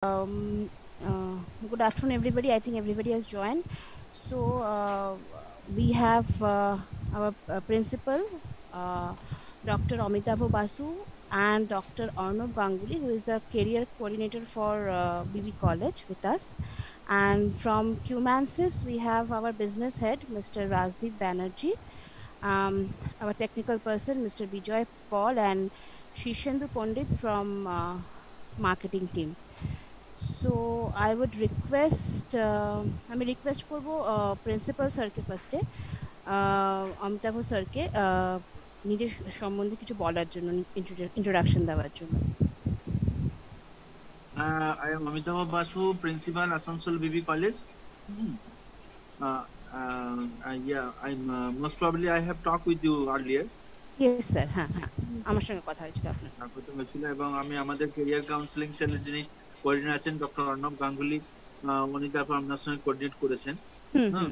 Um, Good afternoon, everybody. I think everybody has joined. So we have our principal, uh, Dr. Amitavo Basu, and Dr. Arnab Ganguly, who is the career coordinator for BB College, with us. And from Cumansis, we have our business head, Mr. Rajdeep Banerjee, our technical person, Mr. Bijoy Paul, and Shishendu Pandit from marketing team. So I would request আমি request করব principal স্যারকে ফার্স্টে অমিতাভ স্যারকে নিজের সম্বন্ধে কিছু বলার জন্য ইন্ট্রোডাকশন দেওয়ার জন্য I am Amitava Basu, Principal, Asansol BB College. Hmm. Yeah, I'm most probably I have talked with you earlier. Yes sir, হ্যাঁ হ্যাঁ, আমার সঙ্গে কথা হয়েছিল আপনার। প্রথম ছিল এবং আমি আমাদের ক্যারিয়ার কাউন্সিলিং সেলের যিনি কোঅর্ডিনেটর আছেন ডক্টর অর্ণব গাঙ্গুলি, উনি তারপর আপনার সঙ্গে কোঅর্ডিনেট করেছেন। হ্যাঁ,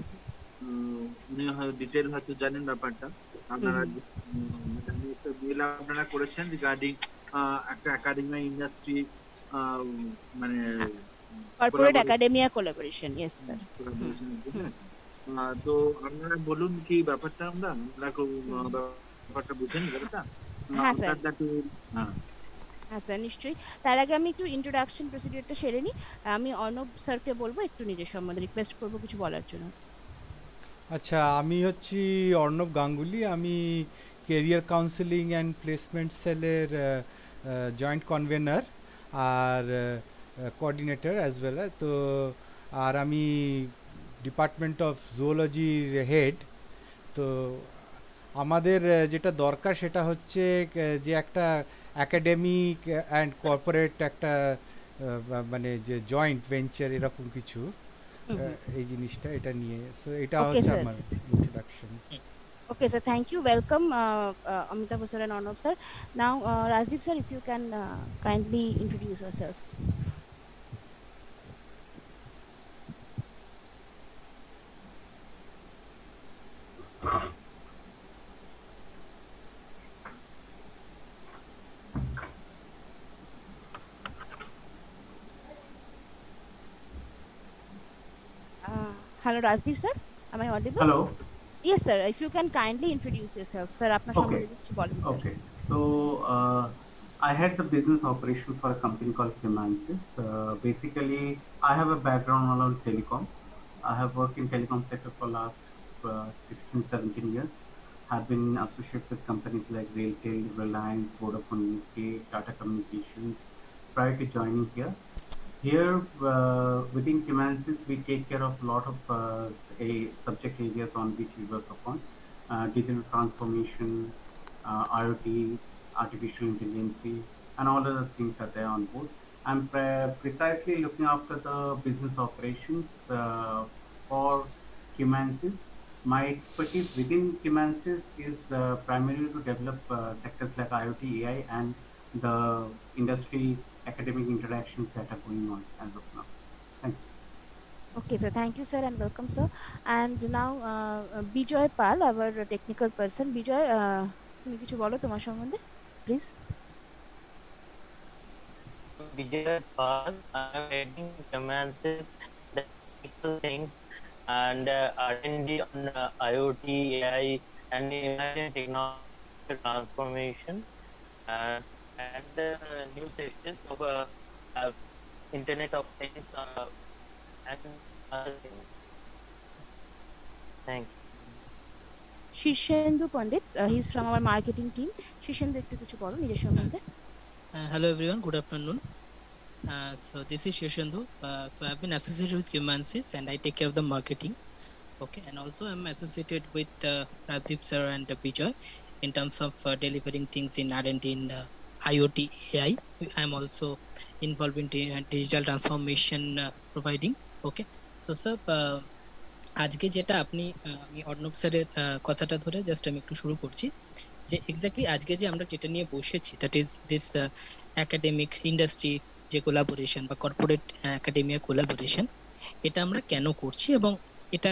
উনি হয়তো ডিটেল হয়তো জানেন ব্যাপারটা। আপনারা আপনারা করেছেন রিগার্ডিং একটা একাডেমি ইন্ডাস্ট্রি মানে corporate academia collaboration. Yes sir. তো আপনারা বলুন কি ব্যাপারটা, আমরা ব্যাপারটা বুঝেন ব্যাপারটা। হ্যাঁ স্যার, হ্যাঁ স্যার নিশ্চয়ই। তার আগে আমি একটু ইন্ট্রোডাকশন প্রসিডিউরটা সেরে নিই। আমি অর্ণব স্যারকে বলবো একটু নিজের সম্বন্ধে রিকোয়েস্ট করবো কিছু বলার জন্য। আচ্ছা, আমি হচ্ছি অর্ণব গাঙ্গুলি। আমি কেরিয়ার কাউন্সেলিং অ্যান্ড প্লেসমেন্ট সেলের জয়েন্ট কনভেনার আর কোঅর্ডিনেটর অ্যাজ ওয়েল। তো আর আমি ডিপার্টমেন্ট অফ জুওলজির হেড। তো আমাদের যেটা দরকার সেটা হচ্ছে যে একটা অ্যাকাডেমিক অ্যান্ড কর্পোরেট একটা মানে যে জয়েন্ট ভেঞ্চার এরকম কিছু এই জিনিসটা এটা নিয়ে। সো এটা হচ্ছে আমার introduction. Okay, sir. Thank you. Welcome, Amitabh sir and Arnab sir. Now, Rajdeep sir, if you can kindly introduce yourself. Hello, Rajdeep sir. Am I audible? Hello. Yes, sir. If you can kindly introduce yourself, sir. Okay. Okay. So I had the business operation for a company called Fimansis. Basically, I have a background around telecom. I have worked in telecom sector for last 16, 17 years. Have been associated with companies like Railtel, Reliance, Vodafone UK, Tata Communications. Prior to joining here, within Cumansis, we take care of a lot of subject areas on which we work upon. Digital transformation, IoT, artificial intelligence, and all other things are there on board. I'm precisely looking after the business operations for Cumansis. My expertise within Cumansis is primarily to develop sectors like IoT, AI, and the industry academic interactions that are going on as of now. Thank you. Okay, sir. Thank you, sir, and welcome, sir. And now, Bijoy Pal, our technical person. Bijoy, তুমি কিছু বলো তোমার সম্বন্ধে, please. Bijoy Pal, I'm heading Cumansis, the technical things and R&D on IoT, AI, and emerging technology transformation, and new sectors of Internet of Things and other things. Thank you. Shishendu Pandit, he's from our marketing team. Shishendu, একটু কিছু বলো নিজের সম্বন্ধে। Hello everyone, good afternoon. So this is Shishendu. So I've been associated with Cumansis and I take care of the marketing. Okay, and also I'm associated with Rajdeep sir and Bijoy in terms of delivering things in R&D in IoT, AI. I'm also involved in digital transformation providing. Okay, so sir, আজকে যেটা আপনি আমি অর্ণব স্যারের কথাটা ধরে just আমি একটু শুরু করছি যে এক্স্যাক্টলি আজকে যে আমরা যেটা নিয়ে বসেছি that is this academic industry যে কোলাবোরেশন বা কর্পোরেট একাডেমিয়া কোলাবোরেশন, এটা আমরা কেন করছি এবং এটা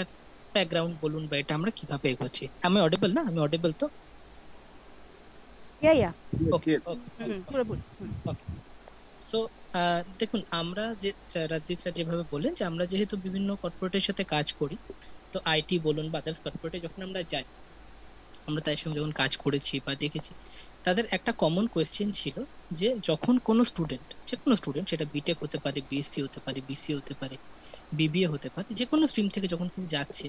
ব্যাকগ্রাউন্ড বলুন বা এটা আমরা কিভাবে এগোচ্ছি। আমি অডিবল না? আমি অডিবল তো? ইয়া ওকে পুরোপুরি ওকে। সো দেখুন, আমরা যে রাজদীপ স্যার যেভাবে বললেন যে আমরা যেহেতু বিভিন্ন কর্পোরেটের সাথে কাজ করি, তো আইটি বলুন বা আদার্স কর্পোরেটে যখন আমরা যাই, আমরা তাদের সঙ্গে যখন কাজ করেছি বা দেখেছি, তাদের একটা কমন কোয়েশ্চেন ছিল যে যখন কোনো স্টুডেন্ট, যে কোনো স্টুডেন্ট, সেটা বিটেক হতে পারে, বিএসসি হতে পারে, বিসি হতে পারে, বিবিএ হতে পারে, যে কোনো স্ট্রিম থেকে যখন কেউ যাচ্ছে,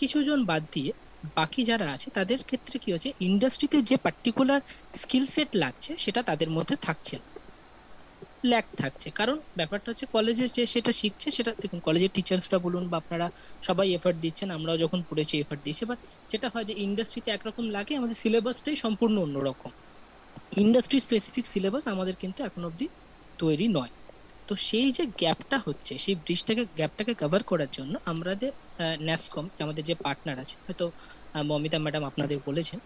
কিছুজন বাদ দিয়ে বাকি যারা আছে তাদের ক্ষেত্রে কি হচ্ছে, ইন্ডাস্ট্রিতে যে পার্টিকুলার স্কিল সেট লাগছে সেটা তাদের মধ্যে থাকছে না, ল্যাক থাকছে। কারণ ব্যাপারটা হচ্ছে কলেজে যে সেটা শিখছে, সেটা দেখুন কলেজের টিচার্সরা বলুন বা আপনারা সবাই এফার্ট দিচ্ছেন, আমরাও যখন পড়েছি এফার্ট দিচ্ছি, বাট যেটা হয় যে ইন্ডাস্ট্রিতে একরকম লাগে, আমাদের সিলেবাসটাই সম্পূর্ণ অন্যরকম, ইন্ডাস্ট্রি স্পেসিফিক সিলেবাস আমাদের কিন্তু এখন অবধি তৈরি নয়। তো সেই যে গ্যাপটা হচ্ছে, সেই গ্যাপটাকে কভার করার জন্য আমাদের ন্যাসকম, আমাদের যে পার্টনার আছে, হয়তো মমিতা ম্যাডাম আপনাদের বলেছেন,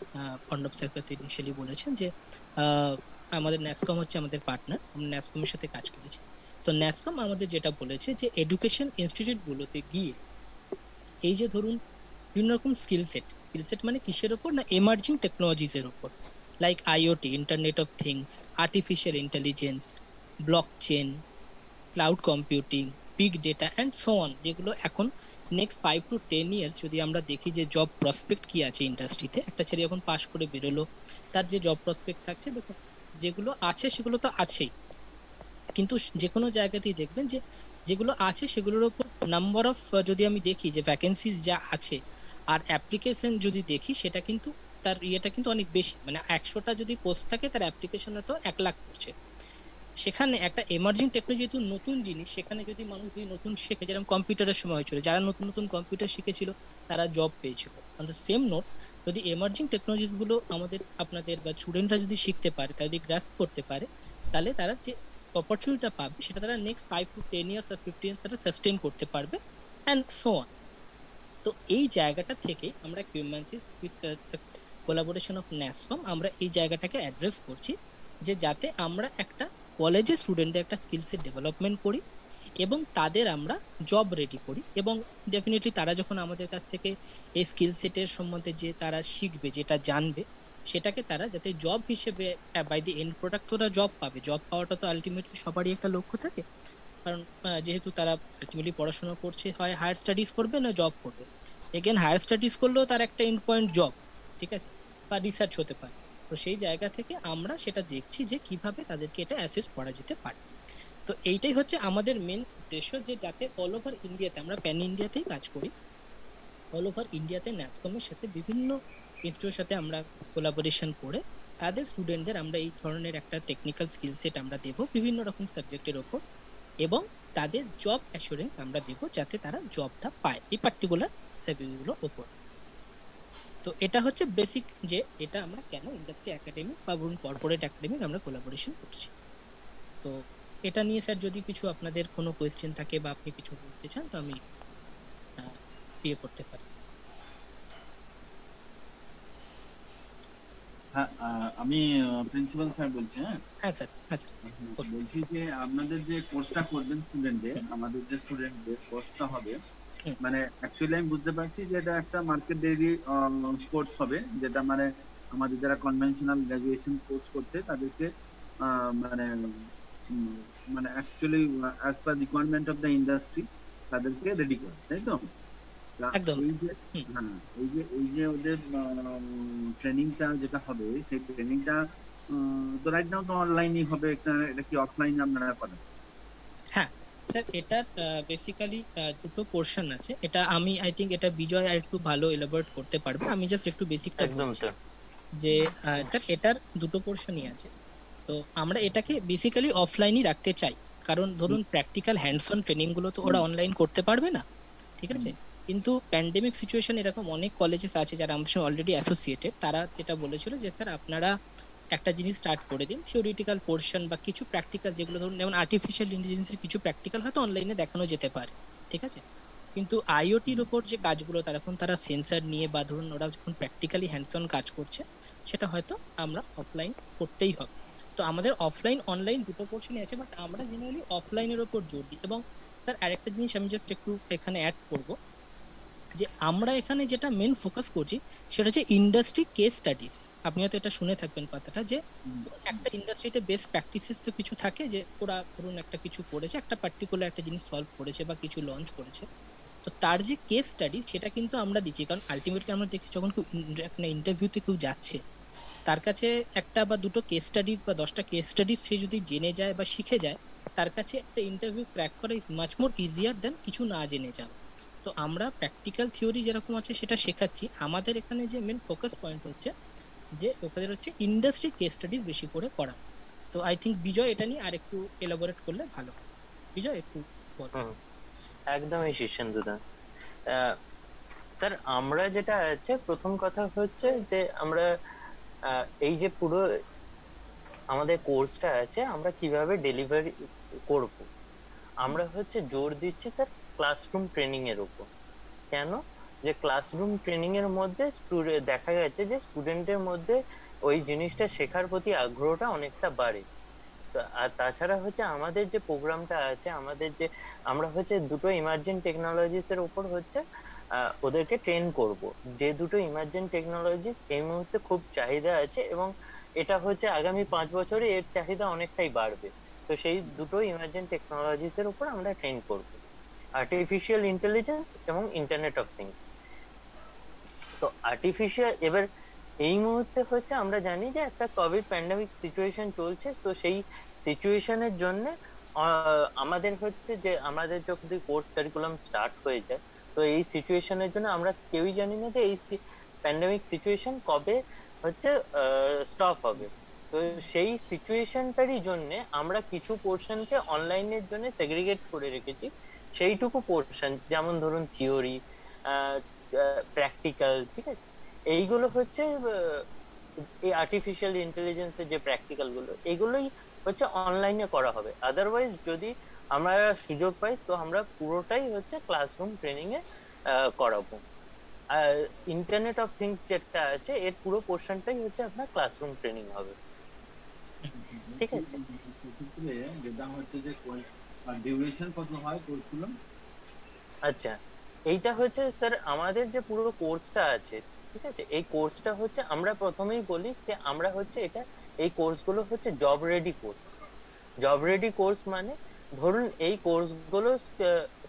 অর্ণব স্যারকে তো ইনিশিয়ালি বলেছেন যে আমাদের ন্যাসকম হচ্ছে আমাদের পার্টনার, আমরা ন্যাসকমের সাথে কাজ করেছি। তো ন্যাসকম আমাদের যেটা বলেছে যে এডুকেশন ইনস্টিটিউটগুলোতে গিয়ে এই যে ধরুন বিভিন্ন রকম স্কিল সেট মানে কিসের ওপর না, এমার্জিং টেকনোলজিসের ওপর, like IoT, internet of things, artificial intelligence, blockchain, cloud computing, big data and so on, যেগুলো এখন নেক্সট 5 to 10 ইয়ার্স যদি আমরা দেখি যে জব প্রসপেক্ট কি আছে ইন্ডাস্ট্রিতে, একটা ছেলে যখন পাশ করে বেরোলো তার যে জব প্রসপেক্ট থাকছে, দেখুন যেগুলো আছে সেগুলো তো আছেই, কিন্তু যে কোনো জায়গাতেই দেখবেন যে যেগুলো আছে সেগুলোর উপর নাম্বার অফ, যদি আমি দেখি যে ভ্যাকেন্সিজ যা আছে আর অ্যাপ্লিকেশন যদি দেখি, সেটা কিন্তু তার ইয়েটা কিন্তু অনেক বেশি, মানে 100টা যদি পোস্ট থাকে তার অ্যাপ্লিকেশনে তো 1 লাখ করছে। সেখানে একটা এমার্জিং টেকনোলজি যেহেতু নতুন জিনিস, সেখানে যদি মানুষ যদি নতুন শেখে, যেরকম কম্পিউটারের সময় হয়েছিল, যারা নতুন নতুন কম্পিউটার শিখেছিল তারা জব পেয়েছিল। অন দ্য সেম নোট, যদি এমার্জিং টেকনোলজিস গুলো আমাদের আপনাদের বা স্টুডেন্টরা যদি শিখতে পারে, তারা যদি গ্রাস্প করতে পারে, তাহলে তারা যে অপরচুনিটিটা পাবে সেটা তারা নেক্সট 5 to 10 ইয়ার্স আর 15 ইয়ার্স তারা সাস্টেইন করতে পারবে অ্যান্ড সো অন। তো এই জায়গাটা থেকে আমরা কিউম্যানসিস উইথ কোলাবোরেশন অফ ন্যাসকম আমরা এই জায়গাটাকে অ্যাড্রেস করছি, যে যাতে আমরা একটা কলেজের স্টুডেন্টদের একটা স্কিল সেট ডেভেলপমেন্ট করি এবং তাদের আমরা জব রেডি করি, এবং ডেফিনেটলি তারা যখন আমাদের কাছ থেকে এই স্কিল সেটের সম্বন্ধে যে তারা শিখবে, যেটা জানবে, সেটাকে তারা যাতে জব হিসেবে বাই দি এন্ড প্রোডাক্ট ওরা জব পাবে। জব পাওয়াটা তো আলটিমেটলি সবারই একটা লক্ষ্য থাকে, কারণ যেহেতু তারা আলটিমেটলি পড়াশোনা করছে, হয় হায়ার স্টাডিজ করবে না জব করবে। এগেন হায়ার স্টাডিজ করলেও তার একটা এন্ড পয়েন্ট জব, ঠিক আছে, বা রিসার্চ হতে পারে। তো সেই জায়গা থেকে আমরা সেটা দেখছি যে কিভাবে তাদেরকে এটা অ্যাসেস করা যেতে পারে। তো এইটাই হচ্ছে আমাদের মেন উদ্দেশ্য, যে যাতে অল ওভার ইন্ডিয়াতে, আমরা প্যান ইন্ডিয়াতেই কাজ করি, অল ওভার ইন্ডিয়াতে ন্যাসকমের সাথে বিভিন্ন ইনস্টিটিউটের সাথে আমরা কোলাবোরেশন করে তাদের স্টুডেন্টদের আমরা এই ধরনের একটা টেকনিক্যাল স্কিল সেট আমরা দেবো বিভিন্ন রকম সাবজেক্টের ওপর, এবং তাদের জব অ্যাসুরেন্স আমরা দেবো যাতে তারা জবটা পায় এই পার্টিকুলার সাবজেক্টগুলোর ওপর। তো এটা হচ্ছে বেসিক, যে এটা আমরা কেন ইন্ডাস্ট্রি একাডেমি বা বলুন কর্পোরেট একাডেমি আমরা কোলাবোরেশন করছি। তো এটা নিয়ে স্যার যদি কিছু আপনাদের কোনো কোয়েশ্চেন থাকে বা আপনি কিছু বলতে চান, তো আমি ইয়ে করতে পারি। হ্যাঁ, আমি প্রিন্সিপাল স্যার বলছি। হ্যাঁ স্যার, হ্যাঁ স্যার বলছি যে আপনাদের যে কোর্সটা করবেন স্টুডেন্টদের, আমাদের যে স্টুডেন্টদের কোর্সটা হবে, মানে অ্যাকচুয়ালি আমি বুঝতে পারছি যে এটা একটা মার্কেট ডেইলি কোর্স হবে, যেটা মানে আমাদের যারা কনভেনশনাল গ্রাজুয়েশন কোর্স করছে তাদেরকে মানে মানে actually as per requirement of the industry তাদেরকে রেডি করে, তাই তো? একদম। হ্যাঁ, এই যে ওদের ট্রেনিংটা যেটা হবে, সেই ট্রেনিংটা তো রাইট নাও তো অনলাইনই হবে, এটা কি অফলাইন আপনারা করেন? হ্যাঁ স্যার, এটার বেসিক্যালি দুটো পোরশন আছে। এটা আমি আই থিংক এটা বিজয় আর একটু ভালো এলাবোরেট করতে পারবে, আমি জাস্ট একটু বেসিকটা বলছি যে স্যার এটার দুটো পোরশনই আছে। তো আমরা এটাকে বেসিক্যালি অফলাইনই রাখতে চাই, কারণ ধরুন প্র্যাকটিক্যাল হ্যান্ডস অন ট্রেনিং গুলো তো ওরা অনলাইন করতে পারবে না, ঠিক আছে? কিন্তু প্যান্ডেমিক সিচুয়েশন এরকম অনেক কলেজেস আছে যারা আমাদের সঙ্গে অলরেডি অ্যাসোসিয়েটেড, তারা যেটা বলেছিল যে স্যার আপনারা একটা জিনিস স্টার্ট করে দিন, থিওরিটিক্যাল পোর্শন বা কিছু প্র্যাকটিক্যাল, যেগুলো ধরুন যেমন আর্টিফিশিয়াল ইন্টেলিজেন্সের কিছু প্র্যাকটিক্যাল হয়তো অনলাইনে দেখানো যেতে পারে, ঠিক আছে? কিন্তু আইওটির উপর যে কাজগুলো তারা সেন্সার নিয়ে বা ধরুন ওরা যখন প্র্যাকটিক্যালি হ্যান্ডস অন কাজ করছে, সেটা হয়তো আমরা অফলাইন করতেই হবে। তো আমাদের অফলাইন অনলাইন দুটো পোর্শনই আছে, বাট আমরা জেনারেলি অফলাইনের উপর জোর দিই। এবং স্যার আরেকটা জিনিস আমি জাস্ট একটু এখানে অ্যাড করব, যে আমরা এখানে যেটা মেন ফোকাস করছি সেটা হচ্ছে ইন্ডাস্ট্রি কেস স্টাডিজ। আপনি হয়তো এটা শুনে থাকবেন কথাটা, যে একটা ইন্ডাস্ট্রিতে বেস্ট প্র্যাকটিসেস তো কিছু থাকে, যে ওরা ধরুন একটা কিছু করেছে, একটা পার্টিকুলার একটা জিনিস সলভ করেছে বা কিছু লঞ্চ করেছে, তো তার যে কেস স্টাডি সেটা কিন্তু আমরা দিচ্ছি। কারণ আলটিমেটলি আমরা দেখি যখন একটা ইন্টারভিউতে কেউ যাচ্ছে, তার কাছে একটা বা দুটো কেস স্টাডিজ বা 10টা কেস স্টাডিজ সে যদি জেনে যায় বা শিখে যায়, তার কাছে একটা ইন্টারভিউ ক্র্যাক করা ইজ মাচ মোর ইজিয়ার দেন কিছু না জেনে যাওয়া। তো আমরা প্র্যাকটিক্যাল থিওরি যেরকম আছে সেটা শেখাচ্ছি, আমাদের এখানে যে মেন ফোকাস পয়েন্ট হচ্ছে যে ওখানে হচ্ছে ইন্ডাস্ট্রি কেস স্টাডিজ বেশি করে করা। তো আই থিঙ্ক বিজয় এটা নিয়ে আর একটু এলাবোরেট করলে ভালো হয়। বিজয় একটু বলো। একদমই শীর্ষেন্দুদা। স্যার আমরা যেটা আছে, প্রথম কথা হচ্ছে যে আমরা এই যে পুরো আমাদের কোর্সটা আছে আমরা কিভাবে ডেলিভারি করব, আমরা হচ্ছে জোর দিচ্ছি স্যার ক্লাসরুম ট্রেনিং এর উপর। কেন? যে ক্লাসরুম ট্রেনিং এর মধ্যে দেখা গেছে যে স্টুডেন্টের মধ্যে ওই জিনিসটা শেখার প্রতি আগ্রহটা অনেকটা বাড়ে। আর তাছাড়া হচ্ছে আমাদের যে প্রোগ্রামটা আছে, আমাদের যে আমরা হচ্ছে দুটো ইমার্জিং টেকনোলজিস এর উপর হচ্ছে ওদেরকে ট্রেন করব। যে দুটো ইমার্জিং টেকনোলজিস এই মুহূর্তে খুব চাহিদা আছে, এবং এটা হচ্ছে আগামী 5 বছরে এর চাহিদা অনেকটাই বাড়বে। তো সেই দুটো ইমার্জিং টেকনোলজিস এর উপর আমরা ট্রেন করব, আর্টিফিশিয়াল ইন্টেলিজেন্স এবং ইন্টারনেট অফ থিংস। তো আর্টিফিশিয়াল, এবার এই মুহূর্তে হচ্ছে আমরা জানি যে একটা কোভিড প্যান্ডেমিক সিচুয়েশন চলছে। তো সেই সিচুয়েশনের জন্য আমাদের হচ্ছে যে আমাদের যদি কোর্স কারিকুলাম স্টার্ট হয়ে যায়, তো এই সিচুয়েশনের জন্য আমরা কেউই জানি না যে এই প্যান্ডেমিক সিচুয়েশন কবে হচ্ছে স্টপ হবে। তো সেই সিচুয়েশনটারই জন্য আমরা কিছু পোর্শনকে অনলাইনের জন্য সেগ্রিগেট করে রেখেছি। সেইটুকু পোর্শন, যেমন ধরুন থিওরি, প্র্যাকটিক্যাল, ঠিক আছে, এইগুলো হচ্ছে এই আর্টিফিশিয়াল ইন্টেলিজেন্সের যে প্র্যাকটিক্যাল গুলো, এগুলোই হচ্ছে অনলাইনে করা হবে। আদারওয়াইজ যদি আমরা সুযোগ পাই তো আমরা পুরোটাই হচ্ছে ক্লাসরুম ট্রেনিং এ করাবো। আর ইন্টারনেট অফ থিংস যেটা আছে এর পুরো পোর্শনটাই হচ্ছে আপনার ক্লাসরুম ট্রেনিং হবে। ঠিক আছে, যেটা হচ্ছে যে ডিউরেশন কত হয় কোর্সগুলো? আচ্ছা, এইটা হচ্ছে স্যার আমাদের যে পুরো কোর্সটা আছে, ঠিক আছে, এই কোর্সটা হচ্ছে আমরা প্রথমেই বলি যে আমরা হচ্ছে এটা, এই কোর্সগুলো হচ্ছে job ready course. Job ready course মানে ধরুন এই কোর্সগুলো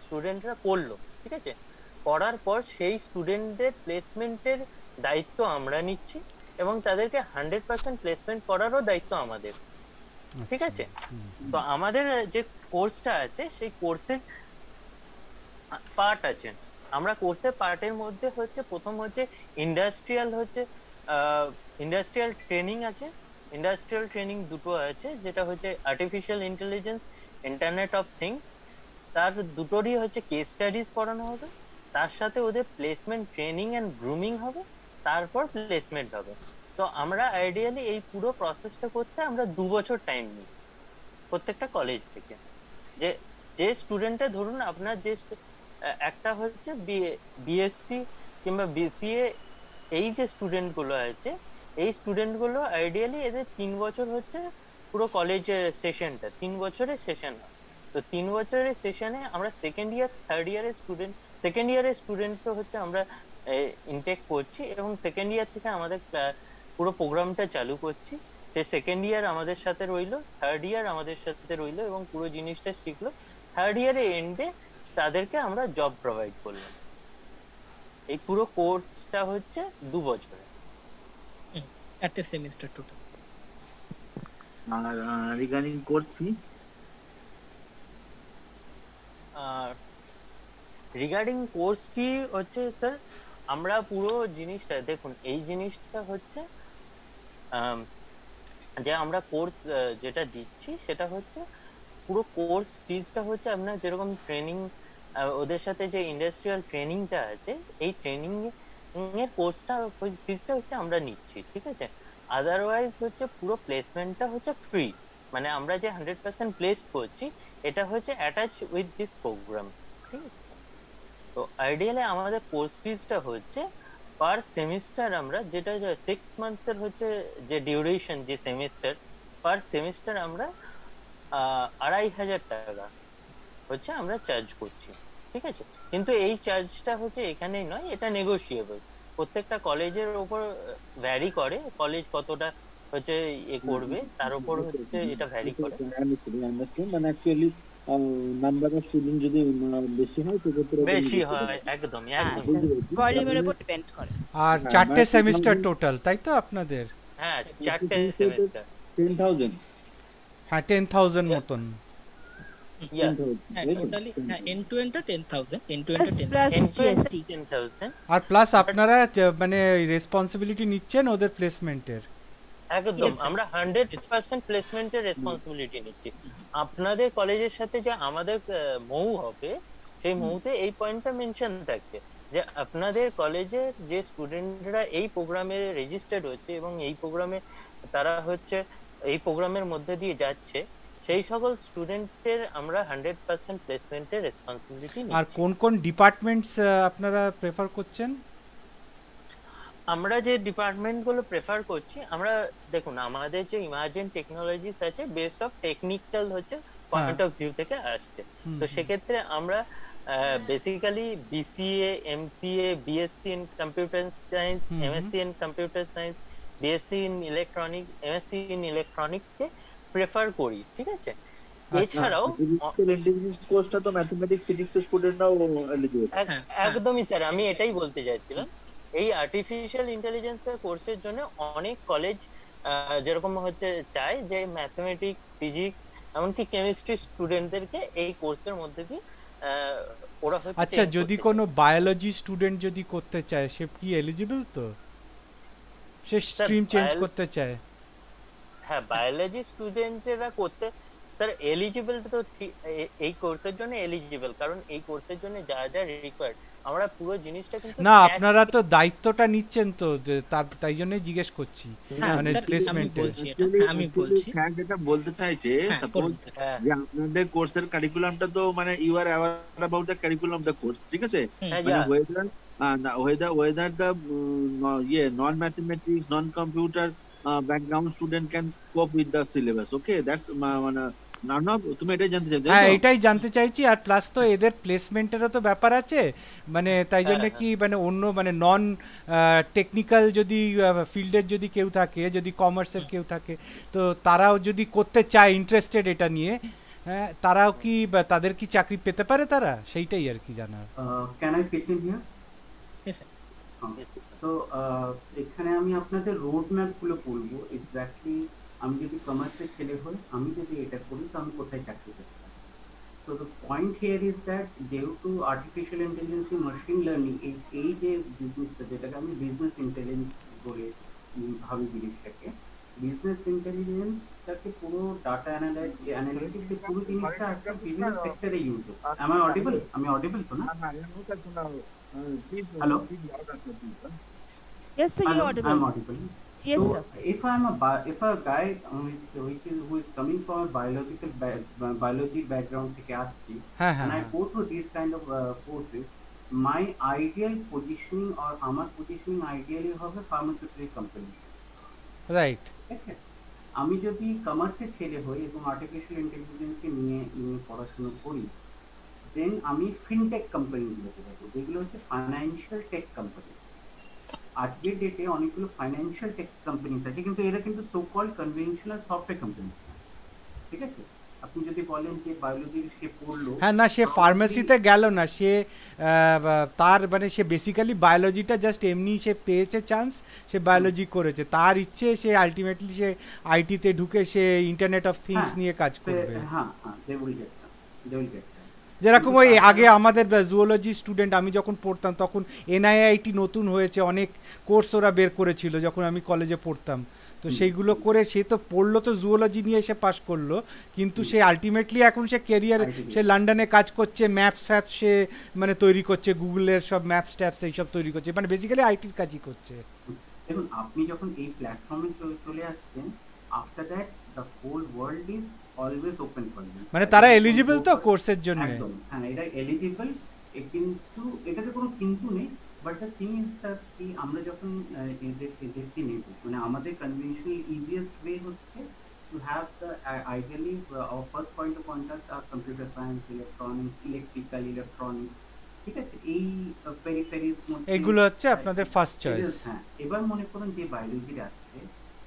স্টুডেন্টরা করলো, ঠিক আছে, করার পর সেই স্টুডেন্টদের প্লেসমেন্টের দায়িত্ব আমরা নিচ্ছি, এবং তাদেরকে 100% প্লেসমেন্ট করারও দায়িত্ব আমাদের। ঠিক আছে, তো আমাদের যে কোর্সটা আছে সেই কোর্সের পার্ট আছে। আমরা কোর্সের পার্টের মধ্যে হচ্ছে প্রথম হচ্ছে ইন্ডাস্ট্রিয়াল ট্রেনিং আছে। ইন্ডাস্ট্রিয়াল ট্রেনিং দুটো আছে, যেটা হচ্ছে artificial intelligence, internet of things. তার দুটোরই হচ্ছে কেস স্টাডিজ পড়ানো হবে, তার সাথে ওদের প্লেসমেন্ট ট্রেনিং এন্ড গ্রুমিং হবে, তারপর প্লেসমেন্ট হবে। তো আমরা আইডিয়ালি এই পুরো প্রসেসটা করতে আমরা 2 বছর টাইম নিই প্রত্যেকটা কলেজ থেকে। যে যে স্টুডেন্টটা ধরুন আপনার যে একটা হচ্ছে বিএসসি কিংবা বিসিএ, এই যে স্টুডেন্ট গুলো আছে, এই স্টুডেন্ট গুলো আইডিয়ালি এদের 3 বছর হচ্ছে পুরো কলেজ সেশনটা 3 বছরের সেশন হয়। তো 3 বছরের সেশনে আমরা সেকেন্ড ইয়ারের স্টুডেন্ট হচ্ছে আমরা ইনটেক করছি, এবং সেকেন্ড ইয়ার থেকে আমাদের পুরো প্রোগ্রামটা চালু করছি। সে সেকেন্ড ইয়ার আমাদের সাথে রইলো, থার্ড ইয়ার আমাদের সাথে রইলো, এবং পুরো জিনিসটা শিখলো। থার্ড ইয়ারের এন্ডে তাদেরকে আমরা জব প্রোভাইড করলাম। এই পুরো কোর্সটা হচ্ছে 2 বছরের, একটা সেমিস্টার টোটাল। আর regarding course fee, regarding course fee হচ্ছে স্যার আমরা পুরো জিনিসটা দেখুন, এই জিনিসটা হচ্ছে যে আমরা কোর্স যেটা দিচ্ছি সেটা হচ্ছে পুরো কোর্স ফিজটা হচ্ছে আপনার যেরকম ট্রেনিং, ওদের সাথে যে ইন্ডাস্ট্রিয়াল ট্রেনিংটা আছে, এই ট্রেনিং এর কোর্সটা ফিজটা হচ্ছে আমরা নিচ্ছি। ঠিক আছে, আদারওয়াইজ হচ্ছে পুরো প্লেসমেন্টটা হচ্ছে ফ্রি। মানে আমরা যে 100% প্লেসড করছি এটা হচ্ছে অ্যাটাচ উইথ দিস প্রোগ্রাম। ঠিক আছে, তো আইডিয়ালি আমাদের কোর্স ফিজটা হচ্ছে পার সেমিস্টার, আমরা যেটা 6 মান্থস এর হচ্ছে যে ডিউরেশন, যে সেমিস্টার, পার সেমিস্টার আমরা 2500 টাকা হচ্ছে আমরা চার্জ করছি। ঠিক আছে, কিন্তু এই চার্জটা হচ্ছে এখানেই নয়, এটা নেগোশিয়েবল। প্রত্যেকটা কলেজের উপর ভ্যারি করে, কলেজ কতটা হচ্ছে করবে তার উপর হচ্ছে এটা ভ্যারি করে। মানে অ্যাকচুয়ালি নাম্বার অফ স্টুডেন্ট যদি বেশি হয় সেক্ষেত্রে বেশি হয়, একদমই ভলিউমের উপর ডিপেন্ড করে। আর 4টে সেমিস্টার টোটাল, তাই তো আপনাদের? হ্যাঁ 4টে সেমিস্টার। 10,000, হ্যাঁ 10,000 মতন। Totally end to end 10,000, end to end 10,000। আর প্লাস আপনারা মানে রেসপন্সিবিলিটি নিচ্ছেন ওদের প্লেসমেন্টের? একদম, আমরা 100% প্লেসমেন্টের রেসপন্সিবিলিটি নিচ্ছি। আপনাদের কলেজের সাথে যে আমাদের মৌ হবে, সেই মৌতে এই পয়েন্টটা মেনশন থাকছে যে আপনাদের কলেজের যে স্টুডেন্টরা এই প্রোগ্রামে রেজিস্টার্ড হচ্ছে এবং এই প্রোগ্রামে তারা হচ্ছে এই প্রোগ্রামের মধ্যে দিয়ে যাচ্ছে, সেই সকল স্টুডেন্টের আমরা 100% প্লেসমেন্টের রেসপন্সিবিলিটি নিচ্ছি। আর কোন কোন ডিপার্টমেন্টস আপনারা প্রেফার করছেন? আমরা যে ডিপার্টমেন্ট গুলো প্রেফার করছি, আমরা দেখুন আমাদের যে ইমার্জিং টেকনোলজিস আছে বেসড অফ টেকনিক্যাল হচ্ছে পয়েন্ট অফ ভিউ থেকে আসছে। তো সেক্ষেত্রে আমরা basically BCA, MCA, BSc in computer science, MSc in computer science, BSc in electronics, MSc in electronics K prefer করি, ঠিক আছে? এছাড়াও কোর্সটা তো ম্যাথমেটিক্স ফিজিক্স এর স্টুডেন্টরাও এলিজিবল। একদমই স্যার, আমি এটাই বলতে চাইছিলাম। এই আর্টিফিশিয়াল ইন্টেলিজেন্সের কোর্সের জন্য অনেক কলেজ যেরকম হচ্ছে চায় যে ম্যাথমেটিক্স, ফিজিক্স, এমনকি কেমিস্ট্রি স্টুডেন্টদেরকে এই কোর্সের মধ্যে দিয়ে ওরা হচ্ছে। আচ্ছা, যদি কোনো বায়োলজি স্টুডেন্ট যদি করতে চায় সে কি এলিজিবল? তো সে স্ট্রিম চেঞ্জ করতে চায়? হ্যাঁ, বায়োলজি স্টুডেন্টেরা করতে স্যার এলিজিবল তো এই কোর্সের জন্য এলিজিবল, কারণ এই কোর্সের জন্য যা যা রিকোয়ার্ড আমরা পুরো জিনিসটা কিন্তু না, আপনারা তো দায়িত্বটা নিচ্ছেন তো, যে তাই জন্যই জিজ্ঞেস করছি। মানে প্লেসমেন্ট আমি বলছি স্যার যেটা বলতে চাইছে, সাপোজ যে আপনাদের কোর্সের কারিকুলামটা তো মানে you are aware about the curriculum of the course, ঠিক আছে? whether the non mathematics, non computer background student can cope with the syllabus. Okay, that's মানে না তুমি এটাই জানতে চাইছো? হ্যাঁ, এটাই জানতে চাইছি। আর প্লাস তো এদের প্লেসমেন্টেরও তো ব্যাপার আছে, মানে তাই জন্য কি মানে অন্য মানে নন টেকনিক্যাল যদি ফিল্ডের যদি কেউ থাকে, যদি কমার্সের কেউ থাকে, তো তারাও যদি করতে চায়, ইন্টারেস্টেড এটা নিয়ে, হ্যাঁ, তারাও কি তাদের কি চাকরি পেতে পারে তারা? সেইটাই আর কি জানার। Can I pitch in here? So এখানে আমি আপনাদের রোড ম্যাপ গুলো বলবো। এক্স্যাক্টলি আমি যদি কমার্সের ছেলে হই, আমি যদি এটা করি তো আমি কোথায় চাকরি পেতে পারি। So the point here is that due to artificial intelligence, machine learning, এই যে বিজনেসটা, যেটাকে আমি বিজনেস ইন্টেলিজেন্স বলে ভাবি জিনিসটাকে, বিজনেস ইন্টেলিজেন্সটাকে পুরো ডাটা অ্যানালিটিক্স এর পুরো জিনিসটা একটা বিভিন্ন সেক্টরে ইউজ হয়। Am I audible? আমি অডিবল তো না? Hello? Yes, sir, you're audible. I'm audible. Yes, so sir. If a guy who is coming from a biology background থেকে আসছি, and I go through these kind of courses, my ideal positioning or আমার positioning ideally হবে pharmaceutical company. Right. Okay. আমি যদি কমার্সের ছেলে হই এবং আর্টিফিশিয়াল ইন্টেলিজেন্স নিয়ে পড়াশোনা করি, দেন আমি ফিনটেক কোম্পানিগুলোতে যাব, যেগুলো হচ্ছে ফাইন্যান্সিয়াল টেক কোম্পানি। আজকের ডেটে অনেকগুলো ফাইন্যান্সিয়াল টেক কোম্পানিজ আছে, কিন্তু এরা কিন্তু so called conventional software companies না, ঠিক আছে? আপনি যদি বলেন যে বায়োলজির সে পড়লো, হ্যাঁ, না সে ফার্মেসিতে গেল না, সে তার মানে সে বেসিক্যালি বায়োলজিটা জাস্ট এমনি সে পেয়েছে চান্স, সে বায়োলজি করেছে, তার ইচ্ছে সে আলটিমেটলি সে আইটিতে ঢুকে সে ইন্টারনেট অফ থিংস নিয়ে কাজ করবে। হ্যাঁ, দে উইল গেট যেরকম ওই আগে আমাদের জুওলজি স্টুডেন্ট আমি যখন পড়তাম তখন এনআইআইটি নতুন হয়েছে, অনেক কোর্স ওরা বের করেছিল যখন আমি কলেজে পড়তাম, তো সেইগুলো করে সে তো পড়লো, তো জুওলজি নিয়ে সে পাশ করলো, কিন্তু সে আলটিমেটলি এখন সে কেরিয়ার, সে লন্ডনে কাজ করছে, ম্যাপস ফ্যাপস সে মানে তৈরি করছে, গুগলের সব ম্যাপস ট্যাপস এইসব তৈরি করছে, মানে বেসিক্যালি আইটির কাজই করছে। দেখুন, আপনি যখন এই প্ল্যাটফর্মে চলে আসছেন, after that the whole world is always open for you, মানে তারা এলিজিবল তো কোর্সের জন্য। একদম, হ্যাঁ, এটা এলিজিবল, কিন্তু এটাতে কোনো কিন্তু নেই। But the thing is that কি আমরা যখন এদেরকে নেব, মানে আমাদের কনভেনশনাল ইজিয়েস্ট ওয়ে হচ্ছে to have the ideally our first point of contact are computer science, electronics, electrical, electronics, ঠিক আছে, এই পেরিফেরির মধ্যে এগুলো হচ্ছে আপনাদের ফার্স্ট চয়েস। হ্যাঁ, এবার মনে করুন যে বায়োলজির আসছে,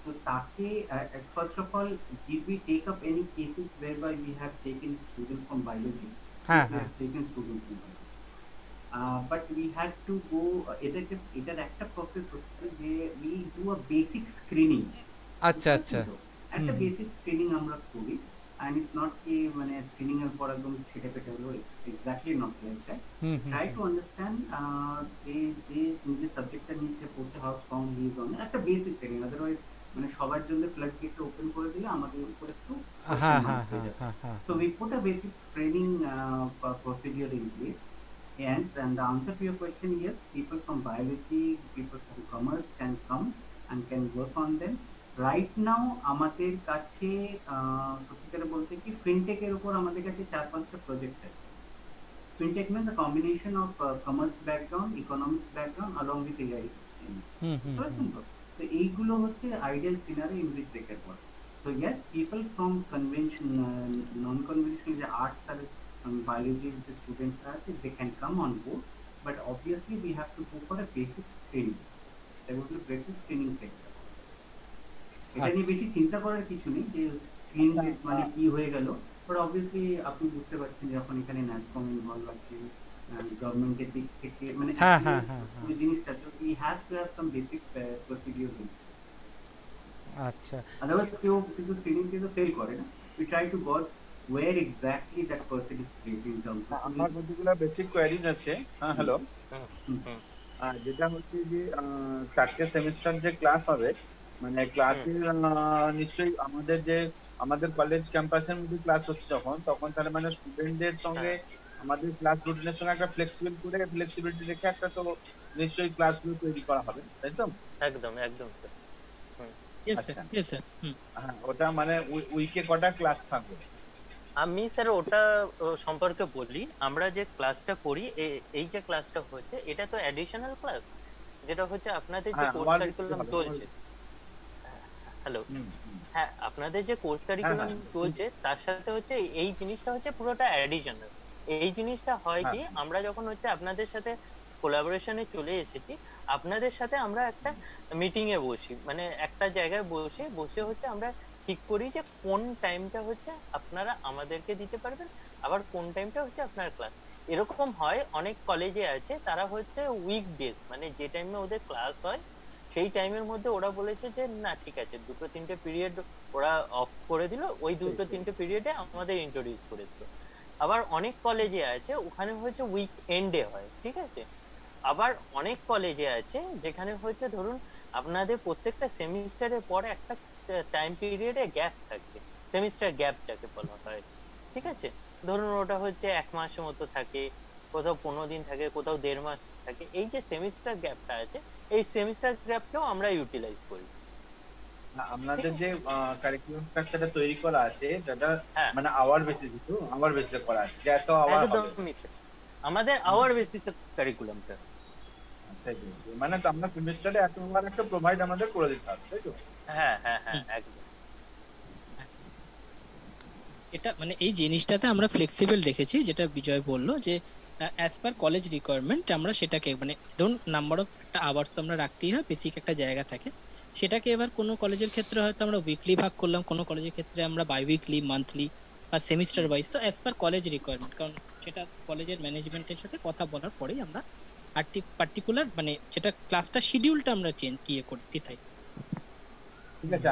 তো তাকে first of all did we take up any cases whereby we have taken students from biology? হ্যাঁ We হ্যাঁ have taken students from biology. But we had to go, এটার একটা প্রসেস হচ্ছে যে we do a basic screening. আচ্ছা আচ্ছা একটা basic screening আমরা করি, and it's not কি মানে স্ক্রিনিং এর পর একদম ছেটে পেটে হলো, exactly not like that. Try to understand যে নিজের সাবজেক্টটা নিয়ে পড়তে how strong he is on, একটা বেসিক ট্রেনিং। আদারওয়াইজ মানে সবার জন্য ফ্লাড গেটটা ওপেন করে দিলে আমাদের উপর একটু হ্যাঁ হ্যাঁ হ্যাঁ হ্যাঁ। So we put a basic screening procedure in place. And the answer to your question, yes, people from biology, people from commerce can come and can work on them. Right now আমাদের কাছে সত্যি করে বলতে কি fintech এর উপর আমাদের কাছে 4-5টা প্রজেক্ট আছে। Fintech means a combination of commerce background, economics background along with AI. তো এইগুলো হচ্ছে ideal scenario in which they can work. So yes, people from convention, non-conventional, the arts or biology, the students are, they can come on board, but obviously we have to go for a basic screening. There will be basic screening test. এটা নিয়ে বেশি চিন্তা করার কিছু নেই যে screen test মানে কি হয়ে গেল, বাট অবভিয়াসলি আপনি বুঝতে পারছেন যখন এখানে ন্যাসকম ইনভলভ আছে, গভর্নমেন্টের দিক থেকে, মানে ওই জিনিসটা, তো we have to have some basic procedure. আচ্ছা, আদারওয়াইজ কেউ কিন্তু স্ক্রিনিং টেস্টে ফেল করে না। উই ট্রাই টু গজ where exactly that person is placing terms. আমার পার্টিকুলার বেসিক কোয়েরিজ আছে। হ্যাঁ, হ্যালো। যেটা হচ্ছে যে 4টে সেমিস্টার যে ক্লাস হবে, মানে ক্লাসে নিশ্চয়ই আমাদের কলেজ ক্যাম্পাসের মধ্যে ক্লাস হচ্ছে তখন তাহলে মানে স্টুডেন্টদের সঙ্গে আমাদের ক্লাস রুটিনের সঙ্গে একটা ফ্লেক্সিবিলিটি রেখে একটা তো নিশ্চয়ই ক্লাসগুলো তৈরি করা হবে, তাই তো? একদম একদম স্যার। হ্যাঁ, ওটা মানে উইকে কটা ক্লাস থাকবে? আমি স্যার ওটা সম্পর্কে বলি। আমরা যে ক্লাসটা করি, এই যে ক্লাসটা হচ্ছে, এটা তো অ্যাডিশনাল ক্লাস, যেটা হচ্ছে আপনাদের যে কোর্স কারিকুলাম চলছে। হ্যালো, হ্যাঁ, আপনাদের যে কোর্স কারিকুলাম চলছে তার সাথে হচ্ছে এই জিনিসটা হচ্ছে পুরোটা অ্যাডিশনাল। এই জিনিসটা হয় কি, আমরা যখন হচ্ছে আপনাদের সাথে কোলাবোরেশনে চলে এসেছি, আপনাদের সাথে আমরা একটা মিটিং এ বসি, মানে একটা জায়গায় বসে হচ্ছে আমরা ঠিক করি যে কোন টাইমটা হচ্ছে আপনারা আমাদেরকে দিতে পারবেন, আবার কোন টাইমটা হচ্ছে আপনার ক্লাস। এরকম হয় অনেক কলেজে আছে, তারা হচ্ছে উইকডেজ, মানে যে টাইমে ওদের ক্লাস হয় সেই টাইমের মধ্যে ওরা বলেছে যে না ঠিক আছে, 2-3টে পিরিয়ড ওরা অফ করে দিল, ওই 2-3টে পিরিয়ডে আমাদের ইন্ট্রোডিউস করে দিল। আবার অনেক কলেজে আছে ওখানে হচ্ছে উইক এন্ডে হয়, ঠিক আছে। আবার অনেক কলেজে আছে যেখানে হচ্ছে ধরুন আপনাদের প্রত্যেকটা সেমিস্টারের পরে একটা টাইম পিরিয়ডে গ্যাপ থাকে, সেমিস্টার গ্যাপ যাকে বলা হয়, ঠিক আছে। ধরুন ওটা হচ্ছে 1 মাসের মতো থাকে, কোথাও 15 দিন থাকে, কোথাও 1.5 মাস থাকে। এই যে সেমিস্টার গ্যাপটা আছে, এই সেমিস্টার গ্যাপটাও আমরা ইউটিলাইজ করি। আপনাদের যে কারিকুলাম স্ট্রাকচারটা তৈরি করা আছে, যেটা মানে আওয়ার বেসিসে করা আছে, যে এত আওয়ার হবে, আমাদের আওয়ার বেসিসে কারিকুলামটা, মানে তো আমরা সেমিস্টারে এত আওয়ার একটা প্রোভাইড আমাদের করে দিতে হবে, তাই তো? হ্যাঁ হ্যাঁ হ্যাঁ, একদম। এটা মানে এই জিনিসটাতে আমরা ফ্লেক্সিবল রেখেছি, যেটা বিজয় বললো যে অ্যাজ পার কলেজ রিকোয়ারমেন্ট আমরা সেটাকে, মানে ধরুন নাম্বার অফ একটা আওয়ার্স আমরা রাখতেই হয়, বেসিক একটা জায়গা থাকে, সেটাকে এবার কোনো কলেজের ক্ষেত্রে হয়তো আমরা উইকলি ভাগ করলাম, কোনো কলেজের ক্ষেত্রে আমরা বাই উইকলি, মান্থলি বা সেমিস্টার ওয়াইজ। তো অ্যাজ পার কলেজ রিকোয়ারমেন্ট, কারণ সেটা কলেজের ম্যানেজমেন্টের সাথে কথা বলার পরেই আমরা পার্টিকুলার মানে যেটা ক্লাসটা শিডিউলটা আমরা করি, ডিসাইড। ঠিক আছে,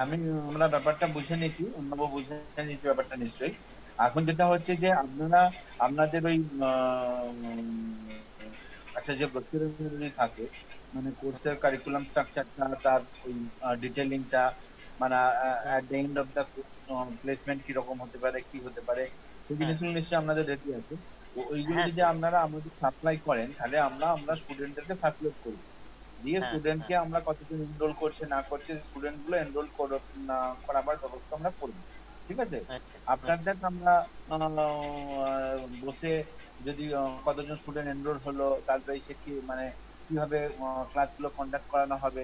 আমরা ব্যাপারটা বুঝে নিয়েছি, অন্যবাবু বুঝে নিয়েছি ব্যাপারটা নিশ্চয়ই। এখন যেটা হচ্ছে যে আপনাদের ওই একটা যে প্রসিডিউর থাকে, মানে কোর্সের কারিকুলাম স্ট্রাকচারটা, তার ওই ডিটেইলিংটা, মানে at the end of the placement কি রকম হতে পারে, কি হতে পারে, সেই জিনিসগুলো নিশ্চয়ই আপনাদের রেডি আছে। ওইগুলো যদি আপনারা আমাদের সাপ্লাই করেন, তাহলে আমরা স্টুডেন্টদেরকে সার্কুলেট করি, দিয়ে স্টুডেন্টকে আমরা কতদিন এনরোল করছে না করছে, স্টুডেন্ট গুলো এনরোল করাবার ব্যবস্থা আমরা করবো, ঠিক আছে। আপনার দেখ আমরা বসে যদি কতজন স্টুডেন্ট এনরোল হলো, তারপরে সে কি মানে কিভাবে ক্লাসগুলো কন্ডাক্ট করানো হবে,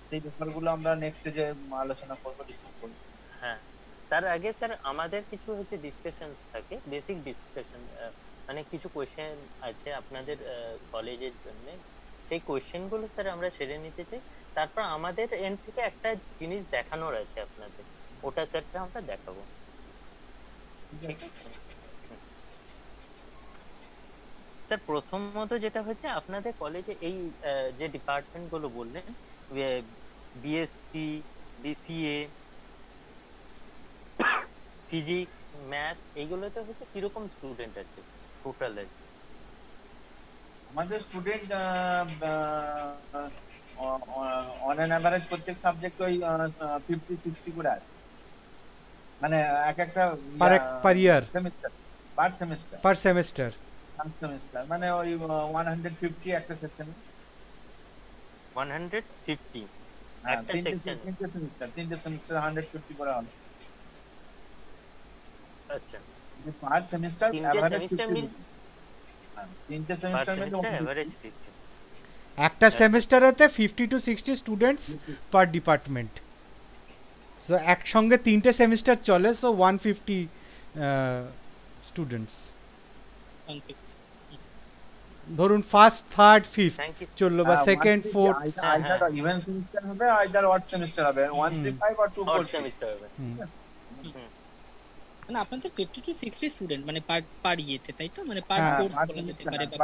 সেই ব্যাপারগুলো আমরা নেক্সট যে আলোচনা করবো, ডিসকাস করবো। হ্যাঁ, তার আগে স্যার আমাদের কিছু হচ্ছে ডিসকাশন থাকে, বেসিক ডিসকাশন মানে কিছু কোশ্চেন আছে আপনাদের কলেজের জন্য, সেই কোশ্চেন গুলো স্যার আমরা সেরে নিতে চাই। তারপর আমাদের এন্ড থেকে একটা জিনিস দেখানোর আছে আপনাদের, ওটা স্যার আমরা দেখাবো, ঠিক আছে? স্যার প্রথমত যেটা হচ্ছে আপনাদের কলেজে এই যে ডিপার্টমেন্ট গুলো বললেন, বিএসসি, বিসিএ, ফিজিক্স, ম্যাথ, এইগুলোতে হচ্ছে কিরকম স্টুডেন্ট আছে টোটাল? আমাদের স্টুডেন্ট অন অ্যান অ্যাভারেজ প্রত্যেক সাবজেক্ট ওই 50-60 করে আছে, মানে এক একটা পার ইয়ার, সেমিস্টার, পার সেমিস্টার, মানে ওই 150 একটা সেকশনে। 150 একটা সেকশন? তিনটে সেমিস্টার 150 করে হবে। আচ্ছা, পার সেমিস্টার এভারেজ 50, তিনটে পার সেমিস্টার সেমিস্টার এভারেজ 50। একটা সেমিস্টারেতে 50 to 60 students per department. So একসঙ্গে তিনটে সেমিস্টার চলে, সো 150 স্টুডেন্টস ধরুন, ফার্স্ট, থার্ড, ফিফথ চললো, বা সেকেন্ড, ফোর্থ। ইভেন সেমিস্টার হবে, আইদার অড সেমিস্টার হবে, 135 or 2 অড সেমিস্টার হবে। মানে আপনাদের 50 to 60 স্টুডেন্ট মানে পার ইয়েতে, তাই তো? মানে পার কোর্স বলা যেতে পারে, বা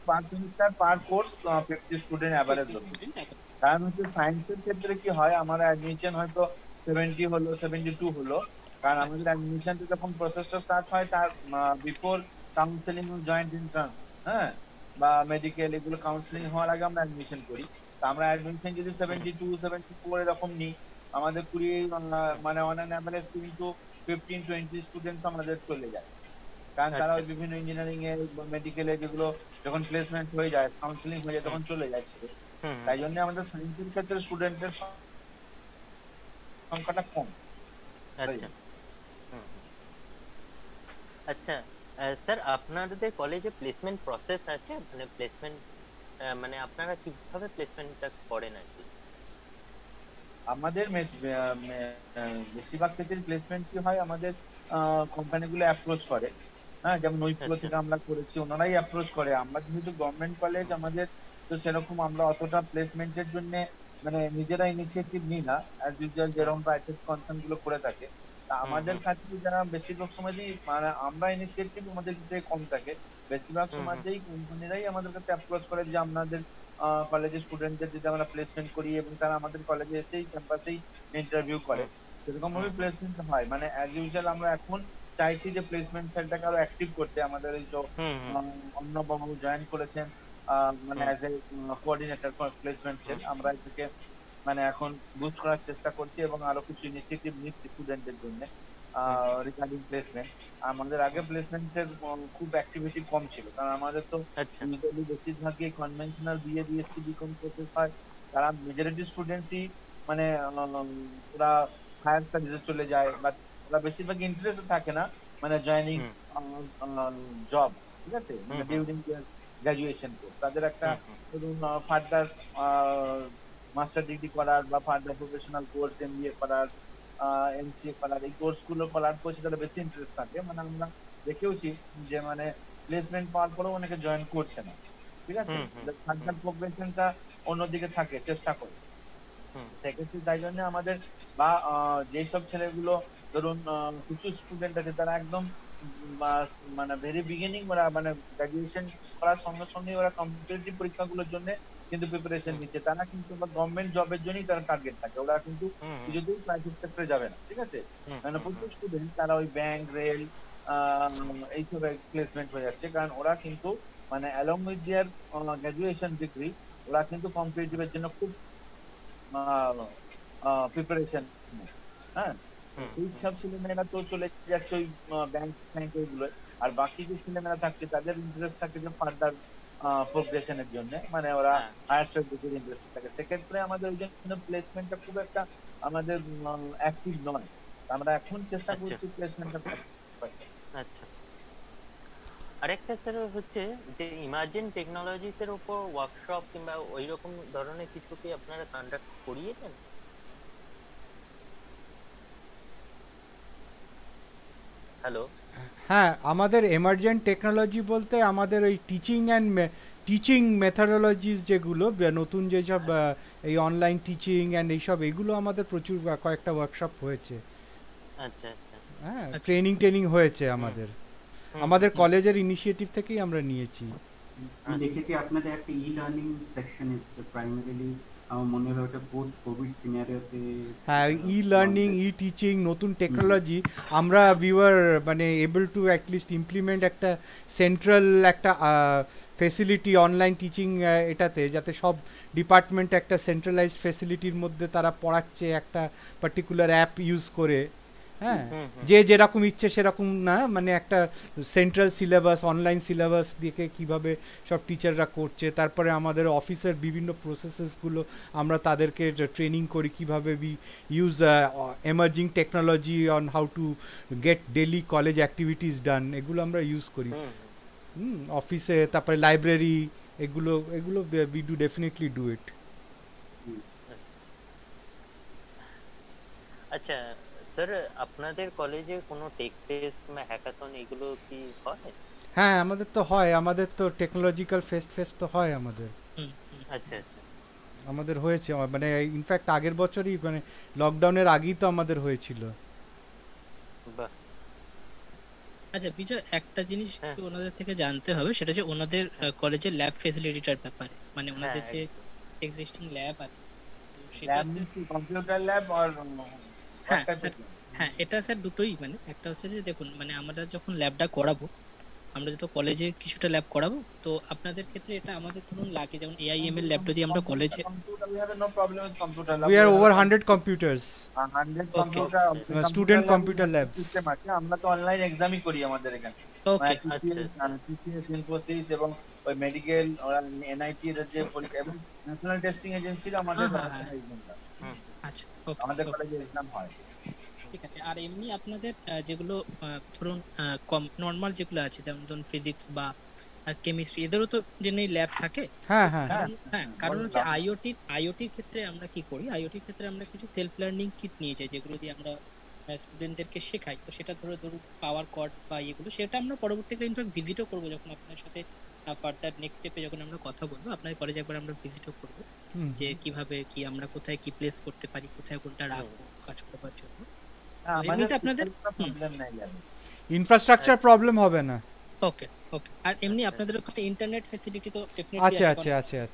পার সেমিস্টার পার কোর্স 50 স্টুডেন্ট এভারেজ হবে। কারণ হচ্ছে সায়েন্সের ক্ষেত্রে কি হয়, আমার অ্যাডমিশন হয়তো 70 হলো, 72 হলো, কারণ আমাদের অ্যাডমিশন যখন প্রসেসটা স্টার্ট হয় তার বিফোর কাউন্সেলিং ও জয়েন্ট এন্ট্রান্স, হ্যাঁ, বা মেডিকেল, এগুলো কাউন্সেলিং হওয়ার আগে আমরা অ্যাডমিশন করি। তো আমরা অ্যাডমিশন যদি 72, 74 এরকম নিই, আমাদের 20 মানে অন অ্যান অ্যাভারেজ কিন্তু 15-20 স্টুডেন্টস আমাদের চলে যায়। কারণ তারা ওই বিভিন্ন ইঞ্জিনিয়ারিং এ, মেডিকেলে যেগুলো যখন প্লেসমেন্ট হয়ে যায়, কাউন্সেলিং হয়ে যায়, তখন চলে যায়। তাই জন্য আমাদের সায়েন্সের ক্ষেত্রে স্টুডেন্টের সংখ্যাটা কম। আচ্ছা, আচ্ছা স্যার, আপনাদের কলেজে প্লেসমেন্ট প্রসেস আছে? মানে প্লেসমেন্ট মানে আপনারা কিভাবে প্লেসমেন্টটা করেন আর কি? আমাদের বেশিরভাগ ক্ষেত্রে প্লেসমেন্ট কি হয়, আমাদের কোম্পানিগুলো অ্যাপ্রোচ করে, হ্যাঁ, যেমন ওইগুলো থেকে আমরা করেছি, ওনারাই অ্যাপ্রোচ করে। আমরা যেহেতু গভর্নমেন্ট কলেজ, আমাদের তো সেরকম আমরা অতটা প্লেসমেন্টের জন্য মানে নিজেরা ইনিশিয়েটিভ নিই না, অ্যাজ ইউজুয়াল যেরকম প্রাইভেট কনসার্ন গুলো করে থাকে। তা আমাদের কাছে যারা বেশিরভাগ সময়ই মানে আমরা ইনিশিয়েটিভ আমাদের ক্ষেত্রে কম থাকে, বেশিরভাগ সময়তেই কোম্পানিরাই আমাদের কাছে অ্যাপ্রোচ করে যে আপনাদের কলেজের স্টুডেন্টদের যদি আমরা প্লেসমেন্ট করি, এবং তারা আমাদের কলেজে এসেই ক্যাম্পাসেই ইন্টারভিউ করে, সেরকম ভাবে প্লেসমেন্ট হয়। মানে অ্যাজ ইউজুয়াল আমরা এখন চাইছি যে প্লেসমেন্ট সেলটাকে আরো অ্যাক্টিভ করতে। আমাদের এই যে অন্নবাবু জয়েন করেছেন মানে as a coordinator for placement sell, আমরা এটাকে মানে এখন বুস্ট করার চেষ্টা করছি এবং আরো কিছু ইনিশিয়েটিভ নিচ্ছি স্টুডেন্টদের জন্য রিগার্ডিং প্লেসমেন্ট। আমাদের আগে প্লেসমেন্টের খুব অ্যাক্টিভিটি কম ছিল, কারণ আমাদের তো ইউজুয়ালি বেশিরভাগই conventional BA, BSc, BCom process হয়। তারা মেজরিটি স্টুডেন্টসই মানে ওরা হায়ার স্টাডিজে চলে যায়, বা ওরা বেশিরভাগ ইন্টারেস্ট থাকে না মানে জয়েনিং জব, ঠিক আছে, মানে ডিউরিং গ্রাজুয়েশন কোর্স। তাদের একটা ধরুন ফার্দার মাস্টার ডিগ্রি করার বা ফার্দার প্রফেশনাল কোর্স, এমবিএ করার, এমসিএ করার, এই কোর্স গুলো করার পর তাদের বেশি ইন্টারেস্ট থাকে। মানে আমরা দেখেওছি যে মানে প্লেসমেন্ট পাওয়ার পরেও অনেকে জয়েন করছে না, ঠিক আছে, ফার্দার প্রফেশনটা অন্যদিকে থাকে, চেষ্টা করে। সেক্ষেত্রে তাই জন্য আমাদের বা যেসব ছেলেগুলো ধরুন কিছু স্টুডেন্ট আছে, তারা একদম মানে ভেরি বিগিনিং, ওরা মানে গ্রাজুয়েশন করার সঙ্গে সঙ্গে ওরা কম্পিটিটিভ পরীক্ষাগুলোর জন্য কিন্তু প্রিপারেশন নিচ্ছে। তারা কিন্তু গভর্নমেন্ট জবের জন্যই তারা টার্গেট থাকে, ওরা কিন্তু কিছুতেই প্রাইভেট সেক্টরে যাবে না, ঠিক আছে। মানে প্রচুর স্টুডেন্ট তারা ওই ব্যাংক, রেল এইসব প্লেসমেন্ট হয়ে যাচ্ছে, কারণ ওরা কিন্তু মানে along with their graduation degree ওরা কিন্তু কম্পিটিটিভের জন্য খুব প্রিপারেশন, হ্যাঁ। এই সব ছেলেমেয়েরা তো চলে যাচ্ছে ওই ব্যাংক ওইগুলো, আর বাকি যে ছেলেমেয়েরা থাকছে তাদের ইন্টারেস্ট থাকে যে ফার্দার প্রোগ্রেশনের জন্য, মানে ওরা হায়ার স্টাডিজের ইন্টারেস্ট থাকে। সেক্ষেত্রে আমাদের ওই জন্য প্লেসমেন্টটা খুব একটা আমাদের অ্যাক্টিভ নয়। আমরা এখন চেষ্টা করছি প্লেসমেন্টটা। আচ্ছা, আরেকটা স্যার হচ্ছে যে ইমার্জিং টেকনোলজিস এর উপর ওয়ার্কশপ কিংবা ওই রকম ধরনের কিছু কি আপনারা কন্ডাক্ট করিয়েছেন? হ্যালো হ্যাঁ, আমাদের এমার্জেন্ট টেকনোলজি বলতে আমাদের ওই টিচিং মেথডোলজিস যেগুলো নতুন যেসব এই অনলাইন টিচিং অ্যান্ড এইসব এগুলো আমাদের প্রচুর কয়েকটা ওয়ার্কশপ হয়েছে। আচ্ছা আচ্ছা হ্যাঁ, আচ্ছা। ট্রেনিং হয়েছে আমাদের আমাদের কলেজের ইনিশিয়েটিভ থেকেই আমরা নিয়েছি। আমি দেখেছি আপনাদের একটা ই লার্নিং সেকশন এসেছে প্রাইমারিলি, আমার মনে হয় ওটা পোস্ট কোভিড সিনারিওতে। হ্যাঁ, ই লার্নিং, ই টিচিং, নতুন টেকনোলজি আমরা মানে এবল টু অ্যাটলিস্ট ইমপ্লিমেন্ট একটা সেন্ট্রাল একটা ফেসিলিটি অনলাইন টিচিং এটাতে, যাতে সব ডিপার্টমেন্ট একটা সেন্ট্রালাইজড ফেসিলিটির মধ্যে তারা পড়াচ্ছে একটা পার্টিকুলার অ্যাপ ইউজ করে। হ্যাঁ, যে যেরকম ইচ্ছে সেরকম না, মানে একটা সেন্ট্রাল সিলেবাস, অনলাইন সিলেবাস দিকে কিভাবে সব টিচাররা করছে, তারপরে আমাদের অফিসের বিভিন্ন প্রসেসেসগুলো আমরা তাদেরকে ট্রেনিং করি কিভাবে we use emerging technology on how to get daily college activities done, এগুলো আমরা ইউজ করি অফিসে, তারপরে লাইব্রেরি, এগুলো we do definitely do it. আচ্ছা স্যার, আপনাদের কলেজে কোনো টেক টেস্ট বা হ্যাকাথন এগুলো কি হয়? হ্যাঁ, আমাদের তো হয়, আমাদের তো টেকনোলজিক্যাল ফেস্ট তো হয় আমাদের। আচ্ছা আচ্ছা, আমাদের হয়েছে, মানে ইনফ্যাক্ট আগের বছরই, মানে লকডাউনের আগেই তো আমাদের হয়েছিল। বাহ। আচ্ছা বিজয়, একটা জিনিস একটু ওনাদের থেকে জানতে হবে, সেটা যে ওনাদের কলেজের ল্যাব ফ্যাসিলিটিটার ব্যাপারে, মানে ওনাদের যে এক্সিস্টিং ল্যাব আছে সেটা কম্পিউটার ল্যাব আর হ্যাঁ হ্যাঁ, এটা স্যার দুটোই, মানে একটা হচ্ছে যে দেখুন, মানে আমরা যখন ল্যাবটা করাবো, আমরা যত কলেজে কিছুটা ল্যাব করাবো, তো আপনাদের ক্ষেত্রে এটা আমাদের ধরুন লাগে, যেমন AIML ল্যাব যদি আমরা কলেজে, we have no problem with computer lab. We are over 100 computers, 100 computer student computer labs. System আছে, আমরা তো অনলাইন এক্সামই করি আমাদের এখানে। ওকে TCS, ইনফোসিস এবং ওই মেডিকেল ওরা NIT এর যে পরীক্ষা এবং ন্যাশনাল টেস্টিং এজেন্সির আমাদের আচ্ছা ওকে, আমাদের কলেজে এক্সাম হয়। ঠিক আছে। আর এমনি আপনাদের যেগুলো ধরুন কম নরমাল যেগুলো আছে, যেমন ধরুন ফিজিক্স বা কেমিস্ট্রি, এদেরও তো জেনারেলি ল্যাব থাকে। হ্যাঁ হ্যাঁ কারণ হচ্ছে আইওটির ক্ষেত্রে আমরা কি করি, আইওটির ক্ষেত্রে আমরা কিছু সেলফ লার্নিং কিট নিয়ে যাই, যেগুলো দিয়ে আমরা স্টুডেন্টদেরকে শেখাই। তো সেটা ধরুন পাওয়ার কর্ড বা এগুলো, সেটা আমরা পরবর্তীকালে ইনফ্যাক্ট ভিজিটও করবো, যখন আপনার সাথে ফার্দার নেক্সট স্টেপে যখন আমরা কথা বলবো, আপনার কলেজে একবার আমরা ভিজিটও করবো, যে কিভাবে কি আমরা কোথায় কি প্লেস করতে পারি, কোথায় কোনটা রাখবো কাজ করবার জন্য। এমনিতে আপনাদের প্রবলেম নাই, ইনফ্রাস্ট্রাকচার প্রবলেম হবে না। ওকে ওকে। আর এমনি আপনাদের ওখানে ইন্টারনেট ফ্যাসিলিটি তো ডেফিনেটলি আছে।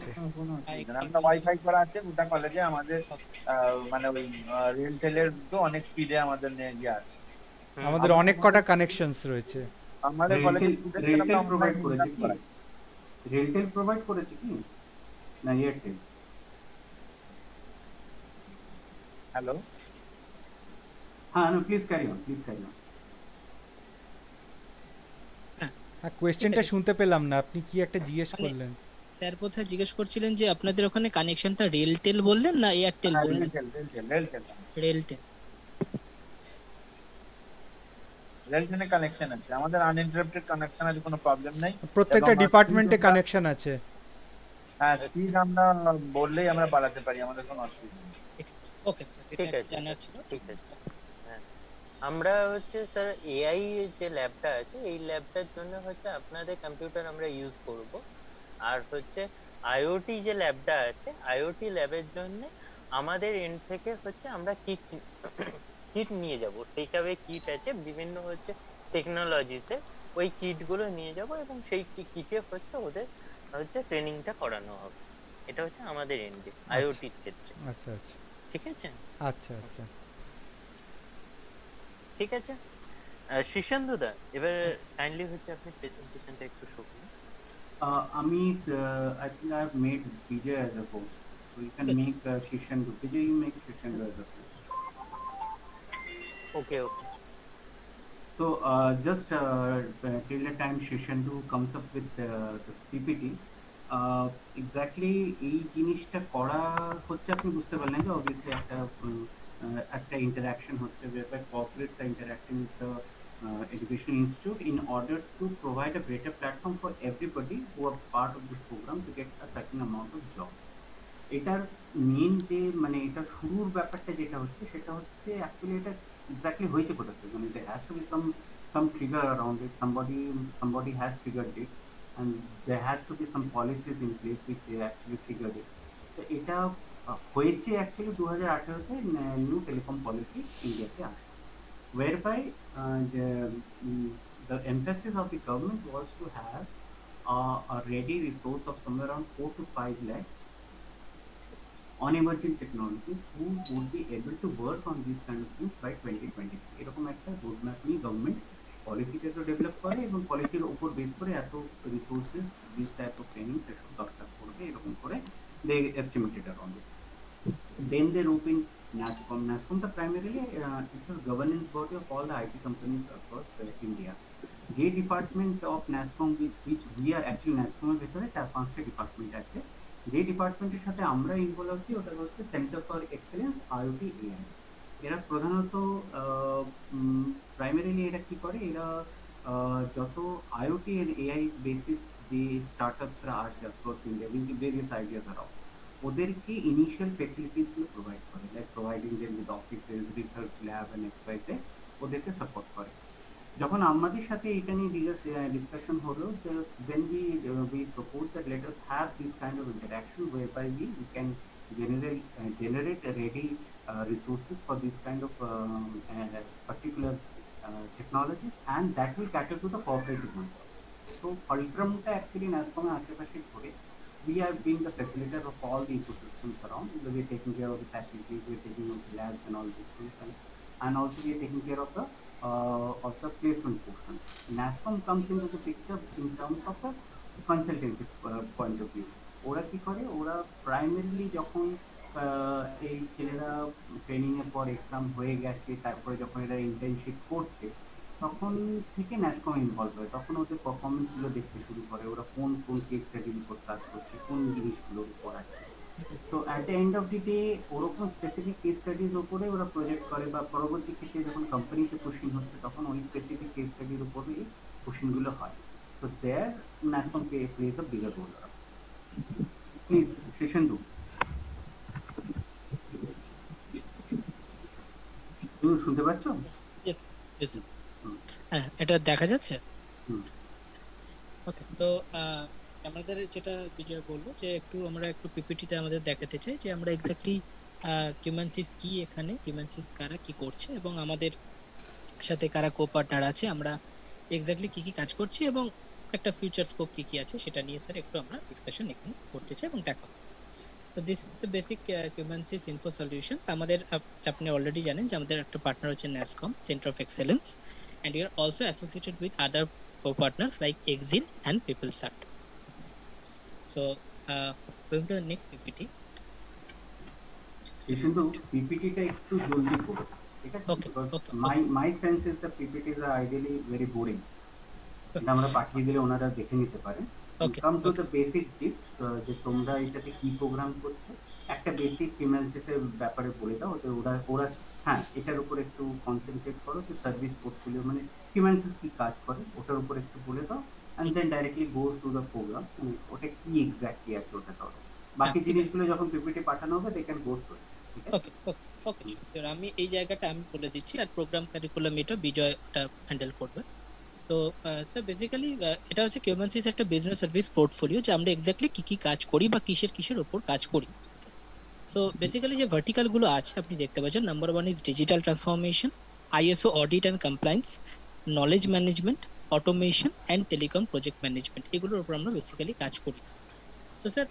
আমরা ওয়াইফাই করা আছে গোটা কলেজে আমাদের, মানে ওই রেলটেলের তো অনেক স্পিডে আমাদের নিয়ে আছে। আমাদের অনেক কটা কানেকশনস রয়েছে। আমাদের কলেজে রেলটেল প্রোভাইড করেছে কি? রেলটেল প্রোভাইড করেছে কি না এয়ারটেল? হ্যালো, হ্যাঁ, নো প্লিজ ক্যারি অন। হ্যাঁ, কোশ্চেনটা শুনতে পেলাম না, আপনি কি একটা জিজ্ঞেস করলেন? স্যার বোধহয় জিজ্ঞেস করছিলেন যে আপনাদের ওখানে কানেকশনটা রেলটেল বললেন না এয়ারটেল বললেন? রেলটেলে কানেকশন আছে আমাদের, আনইন্টারাপ্টেড কানেকশন আছে, কোনো প্রবলেম নাই। প্রত্যেকটা ডিপার্টমেন্টে কানেকশন আছে। হ্যাঁ, স্পিড আমরা বললেই আমরা বাড়াতে পারি, আমাদের কোনো অসুবিধা নেই। ওকে স্যার, ঠিক আছে জানার ছিল। ঠিক আছে। আমরা হচ্ছে স্যার এআই যে ল্যাবটা আছে, এই ল্যাবটার জন্য হচ্ছে আপনাদের কম্পিউটার আমরা ইউজ করব। আর হচ্ছে আইওটি যে ল্যাবটা আছে, আইওটি ল্যাবের জন্য আমাদের এন্ড থেকে হচ্ছে আমরা কিট নিয়ে যাব। টেকঅ্যাওয়ে কিট আছে বিভিন্ন হচ্ছে টেকনোলজিসের, ওই কিটগুলো নিয়ে যাব এবং সেই কিটে হচ্ছে ওদের হচ্ছে ট্রেনিংটা করানো হবে। এটা হচ্ছে আমাদের এন্ডে আইওটির ক্ষেত্রে। আচ্ছা আচ্ছা, ঠিক আছে। আচ্ছা আচ্ছা, ঠিক আছে। শিশান্দু দা, এবার কাইন্ডলি হচ্ছে আপনি প্রেজেন্টেশনটা একটু শো করুন। I think I have made Vijay as a host, so you can make Shishandu. Vijay, you make Shishandu as a host. Okay. So just till the time Shishandu comes up with the PPT, exactly এই জিনিসটা করা হচ্ছে, আপনি বুঝতে পারলেন যে obviously একটা interaction হচ্ছে, whereby corporates are interacting with the Education Institute in order to provide a better platform for everybody who are part of this program to get a certain amount of job. এটার main যে মানে এটা শুরুর ব্যাপারটা যেটা হচ্ছে, সেটা হচ্ছে অ্যাকচুয়ালি এটা এক্স্যাক্টলি হয়েছে কোথা থেকে, মানে there has to be some some trigger around it. Somebody has triggered it, and there has to be some policies in place which actually triggered it. তো এটা হয়েছে অ্যাকচুয়ালি 2018-তে নিউ টেলিকম পলিসি ইন্ডিয়াতে আসে, whereby the emphasis of the government was to have a ready resource of somewhere around 4 to 5 lakh on emerging technologies who would be able to work on these kind of things by 2023. এরকম একটা roadmap নিয়ে government পলিসিটা তো develop করে এবং পলিসির উপর base করে এত resources, this type of training সেসব দরকার পড়বে এরকম করে they estimated around it. Then they rope in NASSCOM. NASSCOM is primarily it's a governance body of all the IT companies across India. যে department of NASSCOM which we are actually NASSCOM এর ভিতরে 4-5টা department আছে, যে ডিপার্টমেন্টের সাথে আমরা involve আছি ওটা হচ্ছে centre for excellence IoT AI। এরা প্রধানত প্রাইমারিলি এরা কি করে, এরা যত IoT এর AI বেসিস যে স্টার্টআপসরা আসে across India with various ideas around, ওদেরকে ইনিশিয়াল ফ্যাসিলিটিসগুলো প্রোভাইড করে, like providing them with offices, research lab and এক্সপাইসে ওদেরকে সাপোর্ট করে। যখন আমাদের সাথে এটা নিয়ে ডিসকাশন হলো, then we propose that let us have this kind of interaction whereby we can generate ready resources for this kind of particular technologies, and that will cater to the cooperative ones. So Ultramota actually NASSCOM আশেপাশে ঘুরে we are being the facilitator of all the ecosystems around. We are taking care of the facilities, we are taking care of the labs and all these things, and also we are taking care of the placement portion. NASSCOM comes into the picture in terms of a consultative point of view. ওরা কি করে, ওরা primarily যখন এই ছেলেরা training এর পর exam হয়ে গেছে, তারপরে যখন এরা ইন্টার্নশিপ করছে তখন থেকে NASSCOM ইনভলভ হয়, তখন ওদের পারফরমেন্স গুলো দেখতে শুরু করে, ওরা কোন কেস স্টাডির উপর কাজ করছে, কোন জিনিসগুলোর উপর আছে। তো at the end of the day ওরকম স্পেসিফিক কেস স্টাডির উপরে ওরা প্রজেক্ট করে, বা পরবর্তী ক্ষেত্রে যখন কোম্পানিতে কোশ্চিন হচ্ছে তখন ওই স্পেসিফিক কেস স্টাডির উপরে কোশ্চিনগুলো হয়। তো there NASSCOM plays a bigger role. Please Sheshendu, তুমি শুনতে পাচ্ছ? ইয়েস ইয়েস, হ্যাঁ এটা দেখা যাচ্ছে। ওকে, তো আমাদের যেটা বিজয় বলবো যে আমরা একটু পিপিটিতে আমাদের দেখাতে চাই যে আমরা এক্স্যাক্টলি কিউম্যানসিস কি, এখানে কিউম্যানসিস কারা কি করছে এবং আমাদের সাথে কারা কো-পার্টনার আছে, আমরা এক্স্যাক্টলি কি কি কাজ করছি এবং একটা ফিউচার স্কোপ কি কি আছে সেটা নিয়ে স্যার একটু আমরা ডিসকাশন এখানে করতে চাই এবং দেখাবো। তো দিস ইজ দ্য বেসিক কিউম্যানসিস ইনফো সলিউশনস। আমাদের আপনি অলরেডি জানেন যে আমাদের একটা পার্টনার হচ্ছে NASSCOM, centre of excellence, and we are also associated with other co-partners like Exil and PeopleSat. So going to the next PPT. কিন্তু PPT-টা একটু জলদি করো, ঠিক আছে? Okay. My sense is the PPTs are ideally very boring. এটা আমরা পাঠিয়ে দিলে ওনারা দেখে নিতে পারেন। Come to the basic gist, যে তোমরা এটাতে কি প্রোগ্রাম করছো, একটা বেসিক ফিনান্সিসের ব্যাপারে বলে দাও, ওরা হ্যাঁ এটার উপর একটু কনসেন্ট্রেট করো যে সার্ভিস পোর্টফোলিও মানে ফিনান্সিস কি কাজ করে ওটার উপর একটু বলে দাও, and then directly go to the program, মানে ওটা কি এক্স্যাক্টলি আছে ওটা করো। বাকি জিনিসগুলো যখন পিপিটি পাঠানো হবে they can go through it, ঠিক আছে? ওকে স্যার, আমি এই জায়গাটা আমি বলে দিচ্ছি, আর প্রোগ্রাম কারিকুলাম এটা বিজয়টা হ্যান্ডেল করবে। তো স্যার বেসিক্যালি এটা হচ্ছে কিউম্যানসিস একটা বিজনেস সার্ভিস পোর্টফোলিও, যে আমরা এক্স্যাক্টলি কি কি কাজ করি বা কিসের উপর কাজ করি। সো বেসিক্যালি যে ভার্টিক্যাল গুলো আছে আপনি দেখতে পাচ্ছেন, number 1 is digital transformation, ISO audit and compliance, knowledge management, automation and telecom project management, এগুলোর উপর আমরা বেসিক্যালি কাজ করি। তো স্যার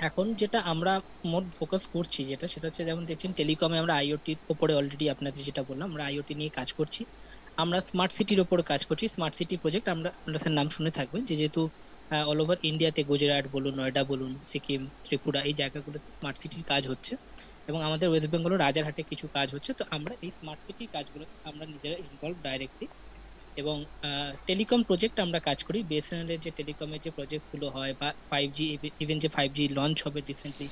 এখন যেটা আমরা মোট ফোকাস করছি সেটা হচ্ছে, যেমন দেখছেন টেলিকমে আমরা IoTর উপরে অলরেডি আপনাদের যেটা বললাম আমরা IoT নিয়ে কাজ করছি, আমরা স্মার্ট সিটির উপর কাজ করছি। স্মার্ট সিটি প্রজেক্ট আমরা স্যার নাম শুনে থাকবেন, যেহেতু অল ওভার ইন্ডিয়াতে গুজরাট বলুন, নয়ডা বলুন, সিকিম, ত্রিপুরা এই জায়গাগুলোতে স্মার্ট সিটির কাজ হচ্ছে, এবং আমাদের ওয়েস্ট বেঙ্গলের রাজারহাটে কিছু কাজ হচ্ছে। তো আমরা এই স্মার্ট সিটির কাজগুলো আমরা নিজেরা ইনভলভ ডাইরেক্টলি, এবং টেলিকম প্রজেক্ট আমরা কাজ করি। BSNL এর যে টেলিকমের যে প্রজেক্টগুলো হয় বা 5G, ইভেন যে 5G লঞ্চ হবে recently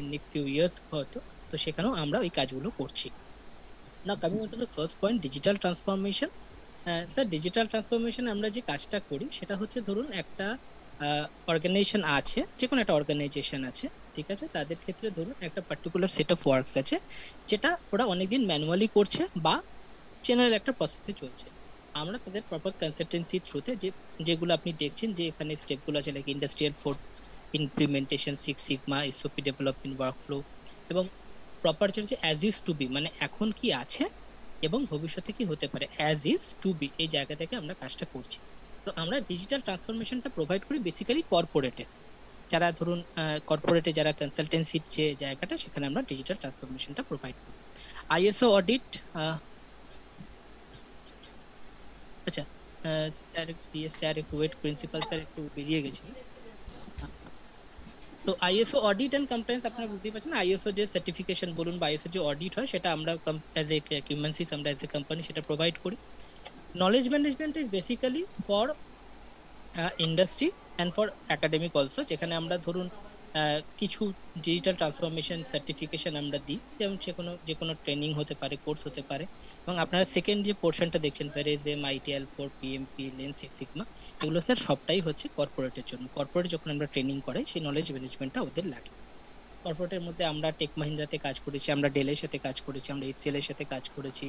in next few years হয়তো, তো সেখানেও আমরা ওই কাজগুলো করছি। Now coming on to the first point, digital transformation. Sir digital transformation আমরা যে কাজটা করি সেটা হচ্ছে, ধরুন একটা অর্গানাইজেশন আছে, যে কোনো একটা অর্গানাইজেশন আছে, ঠিক আছে, তাদের ক্ষেত্রে ধরুন একটা পার্টিকুলার সেট অফ ওয়ার্কস আছে যেটা ওরা অনেকদিন ম্যানুয়ালি করছে বা জেনারেল একটা প্রসেসে চলছে। আমরা তাদের প্রপার কনসালটেন্সি থ্রুতে যেগুলো আপনি দেখছেন যে এখানে স্টেপগুলো আছে, like industrial 4 implementation, 6 sigma, SOP development, workflow, এবং প্রপার যে অ্যাজ ইজ টু বি, মানে এখন কি আছে এবং ভবিষ্যতে কি হতে পারে, অ্যাজ ইজ টু বি, এই জায়গা থেকে আমরা কাজটা করছি। তো আমরা ডিজিটাল ট্রান্সফরমেশনটা প্রোভাইড করি বেসিক্যালি কর্পোরেটে, যারা ধরুন কর্পোরেটে যারা কনসালটেন্সির যে জায়গাটা, সেখানে আমরা ডিজিটাল ট্রান্সফরমেশনটা প্রোভাইড করি। আইএসও অডিট, আচ্ছা স্যার একটু ওয়েট, প্রিন্সিপাল স্যার একটু বেরিয়ে গেছে। তো আইএসও অডিট এন্ড কমপ্লায়েন্স আপনারা বুঝতেই পারছেন, আইএসও যে সার্টিফিকেশন বলুন বা আইএসও যে অডিট হয়, সেটা আমরা অ্যাজ এ কিউএমসিস, আমরা অ্যাজ এ কোম্পানি সেটা প্রোভাইড করি। Knowledge management is basically for industry and for academic also, যেখানে আমরা ধরুন কিছু ডিজিটাল ট্রান্সফরমেশন সার্টিফিকেশন আমরা দিই, যেমন যে কোনো ট্রেনিং হতে পারে, কোর্স হতে পারে। এবং আপনারা সেকেন্ড যে পোর্শনটা দেখছেন, ভেরিজেম, ITIL 4, PMP, lean, six sigma, এগুলো স্যার সবটাই হচ্ছে কর্পোরেটের জন্য। কর্পোরেট যখন আমরা ট্রেনিং করাই, সেই নলেজ ম্যানেজমেন্টটা ওদের লাগে। কর্পোরেটের মধ্যে আমরা টেক মাহিন্দ্রাতে কাজ করেছি, আমরা ডেলের সাথে কাজ করেছি, আমরা এইচসিএল এর সাথে কাজ করেছি,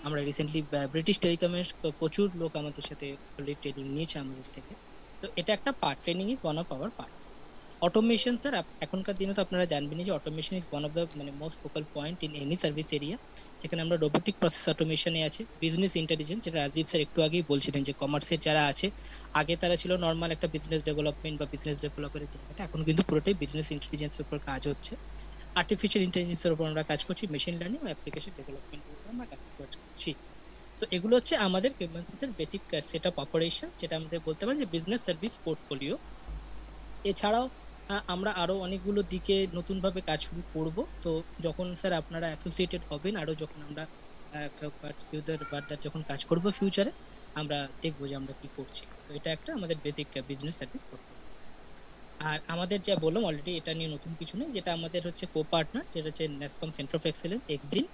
আমরা রিসেন্টলি ব্রিটিশ টেলিকমের প্রচুর লোক আমাদের সাথে অলরেডি ট্রেনিং নিয়েছে আমাদের থেকে। তো এটা একটা part, training is one of our parts. Automation sir, এখনকার দিনে তো আপনারা জানবেনই যে automation is one of the মানে most focal point in any service area, যেখানে আমরা রোবোটিক প্রসেস অটোমেশনে আছে, বিজনেস ইন্টেলিজেন্স, যেটা রাজীব স্যার একটু আগেই বলছিলেন যে কমার্সের যারা আছে, আগে তারা ছিল নর্মাল একটা বিজনেস ডেভেলপমেন্ট বা বিজনেস ডেভেলপারের জায়গাটা, এখন কিন্তু পুরোটাই বিজনেস ইন্টেলিজেন্সের উপর কাজ হচ্ছে। আর্টিফিশিয়াল ইন্টেলিজেন্সের উপর আমরা কাজ করছি, মেশিন লার্নিং ও অ্যাপ্লিকেশন ডেভেলপমেন্টের উপর আমরা কাজ করছি। তো এগুলো হচ্ছে আমাদের কিউএমসিসের বেসিক সেটআপ অপারেশনস, যেটা আমাদের বলতে পারেন যে বিজনেস সার্ভিস পোর্টফোলিও। এছাড়াও আমরা আরো অনেকগুলো দিকে নতুনভাবে কাজ শুরু করব। তো যখন স্যার আপনারা অ্যাসোসিয়েটেড হবেন, আরো যখন আমরা যখন কাজ করব ফিউচারে, আমরা দেখবো যে আমরা কি করছি। তো এটা একটা আমাদের বেসিক বিজনেস সার্ভিস পোর্টফোলিও। আর আমাদের যা বললাম অলরেডি, এটা নিয়ে নতুন কিছু নেই, যেটা আমাদের হচ্ছে কো পার্টনার, যেটা হচ্ছে ন্যাসকম সেন্টার অফ এক্সেলেন্স, এক্সিন,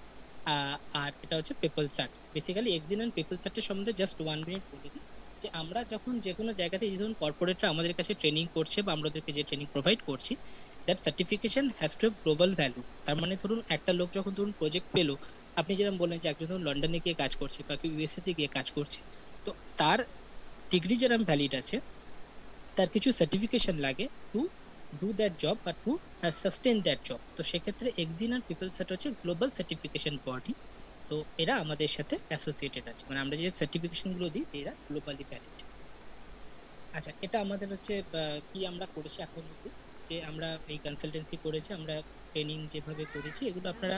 আর এটা হচ্ছে পিপলসার্ট। বেসিক্যালি এক্সিন এন্ড পিপলসার্টের সম্বন্ধে জাস্ট 1 মিনিট বলে দিই, যে আমরা যখন যে কোনো জায়গাতে, যখন কর্পোরেটরা আমাদের কাছে ট্রেনিং করছে বা আমরা ওদেরকে যে ট্রেনিং প্রোভাইড করছি, that certification has to have global value. তার মানে ধরুন একটা লোক যখন ধরুন প্রজেক্ট পেলো, আপনি যেরকম বললেন যে একজন ধরুন লন্ডনে গিয়ে কাজ করছে বা ইউএসএ তে গিয়ে কাজ করছে, তো তার ডিগ্রি যেরকম ভ্যালিড আছে, তার কিছু সার্টিফিকেশন লাগে টু ডু দ্যাট জব বা টু সাস্টেন দ্যাট জব। তো সেক্ষেত্রে এক্সিন আর পিপলসার্ট হচ্ছে গ্লোবাল সার্টিফিকেশন বডি। তো এরা আমাদের সাথে অ্যাসোসিয়েটেড আছে, মানে আমরা যে সার্টিফিকেশনগুলো দিই এরা গ্লোবালি ভ্যালিড। আচ্ছা, এটা আমাদের হচ্ছে কি আমরা করেছি এখন অবধি, যে আমরা এই কনসালটেন্সি করেছি, আমরা ট্রেনিং যেভাবে করেছি, এগুলো আপনারা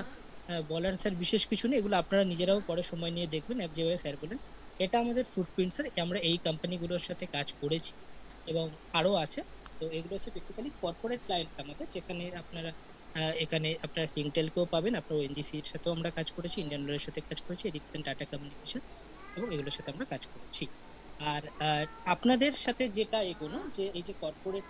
বলার স্যার বিশেষ কিছু নেই, এগুলো আপনারা নিজেরাও পরে সময় নিয়ে দেখবেন যেভাবে স্যার বলেন। এটা আমাদের ফুটপ্রিন্ট স্যার, আমরা এই কোম্পানিগুলোর সাথে কাজ করেছি এবং আরও আছে। তো এগুলো হচ্ছে বেসিক্যালি কর্পোরেট ক্লায়েন্টস আমাদের, যেখানে আপনারা এখানে আপনারা সিংটেলকেও পাবেন, আপনার ওএনজিসির সাথেও আমরা কাজ করেছি, ইন্ডিয়ান অয়েলের সাথে কাজ করেছি, এরিকসন টাটা কমিউনিকেশন, এবং এগুলোর সাথে আমরা কাজ করেছি। আর আপনাদের সাথে যেটা এগোনো, যে এই যে কর্পোরেট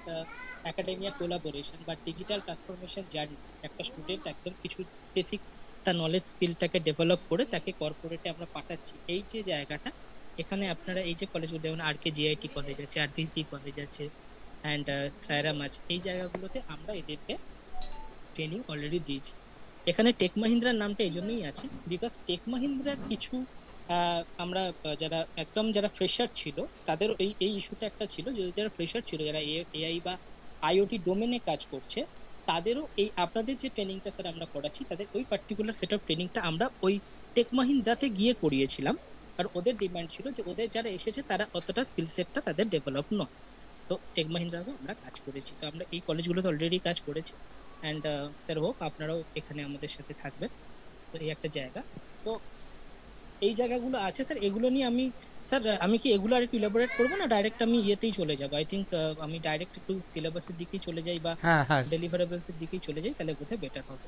একাডেমিয়া কোলাবোরেশন বা ডিজিটাল ট্রান্সফরমেশন জার্নি, একটা স্টুডেন্ট একদম কিছু বেসিক তার নলেজ স্কিলটাকে ডেভেলপ করে তাকে কর্পোরেটে আমরা পাঠাচ্ছি, এই যে জায়গাটা, এখানে আপনারা এই যে কলেজগুলো, যেমন আরকে জিআইটি কলেজ আছে, আরডিসি কলেজ আছে, অ্যান্ড সায়রাম আছে, এই জায়গাগুলোতে আমরা এদেরকে ট্রেনিং অলরেডি দিয়েছি। এখানে টেক মাহিন্দ্রার নামটা এই জন্যই আছে, বিকজ টেক মাহিন্দ্রার কিছু আমরা যারা একদম যারা ফ্রেশার ছিল, তাদের এই ইস্যুটা একটা ছিল, যদি যারা ফ্রেশার ছিল, যারা এআই বা আইওটি ডোমেনে কাজ করছে, তাদেরও এই আপনাদের যে ট্রেনিংটা স্যার আমরা করাচ্ছি, তাদের ওই পার্টিকুলার সেট অফ ট্রেনিংটা আমরা ওই টেক মাহিন্দ্রাতে গিয়ে করিয়েছিলাম। আর ওদের ডিমান্ড ছিল যে ওদের যারা এসেছে তারা অতটা স্কিল সেটটা তাদের ডেভেলপ নয়। তো টেক মাহিন্দ্রাতেও আমরা কাজ করেছি। তো আমরা এই কলেজগুলোতে অলরেডি কাজ করেছি, অ্যান্ড স্যার হোপ আপনারাও এখানে আমাদের সাথে থাকবেন। তো এই একটা জায়গা, তো এই জায়গাগুলো আছে স্যার। এগুলো নিয়ে আমি স্যার, আমি কি এগুলো আর একটু ইলাবোরেট করবো, না ডাইরেক্ট আমি ইয়েতেই চলে যাবো? আই থিঙ্ক আমি ডাইরেক্ট একটু সিলেবাসের দিকেই চলে যাই বা ডেলিভারেবলস এর দিকেই চলে যাই, তাহলে বোধহয় বেটার হবে।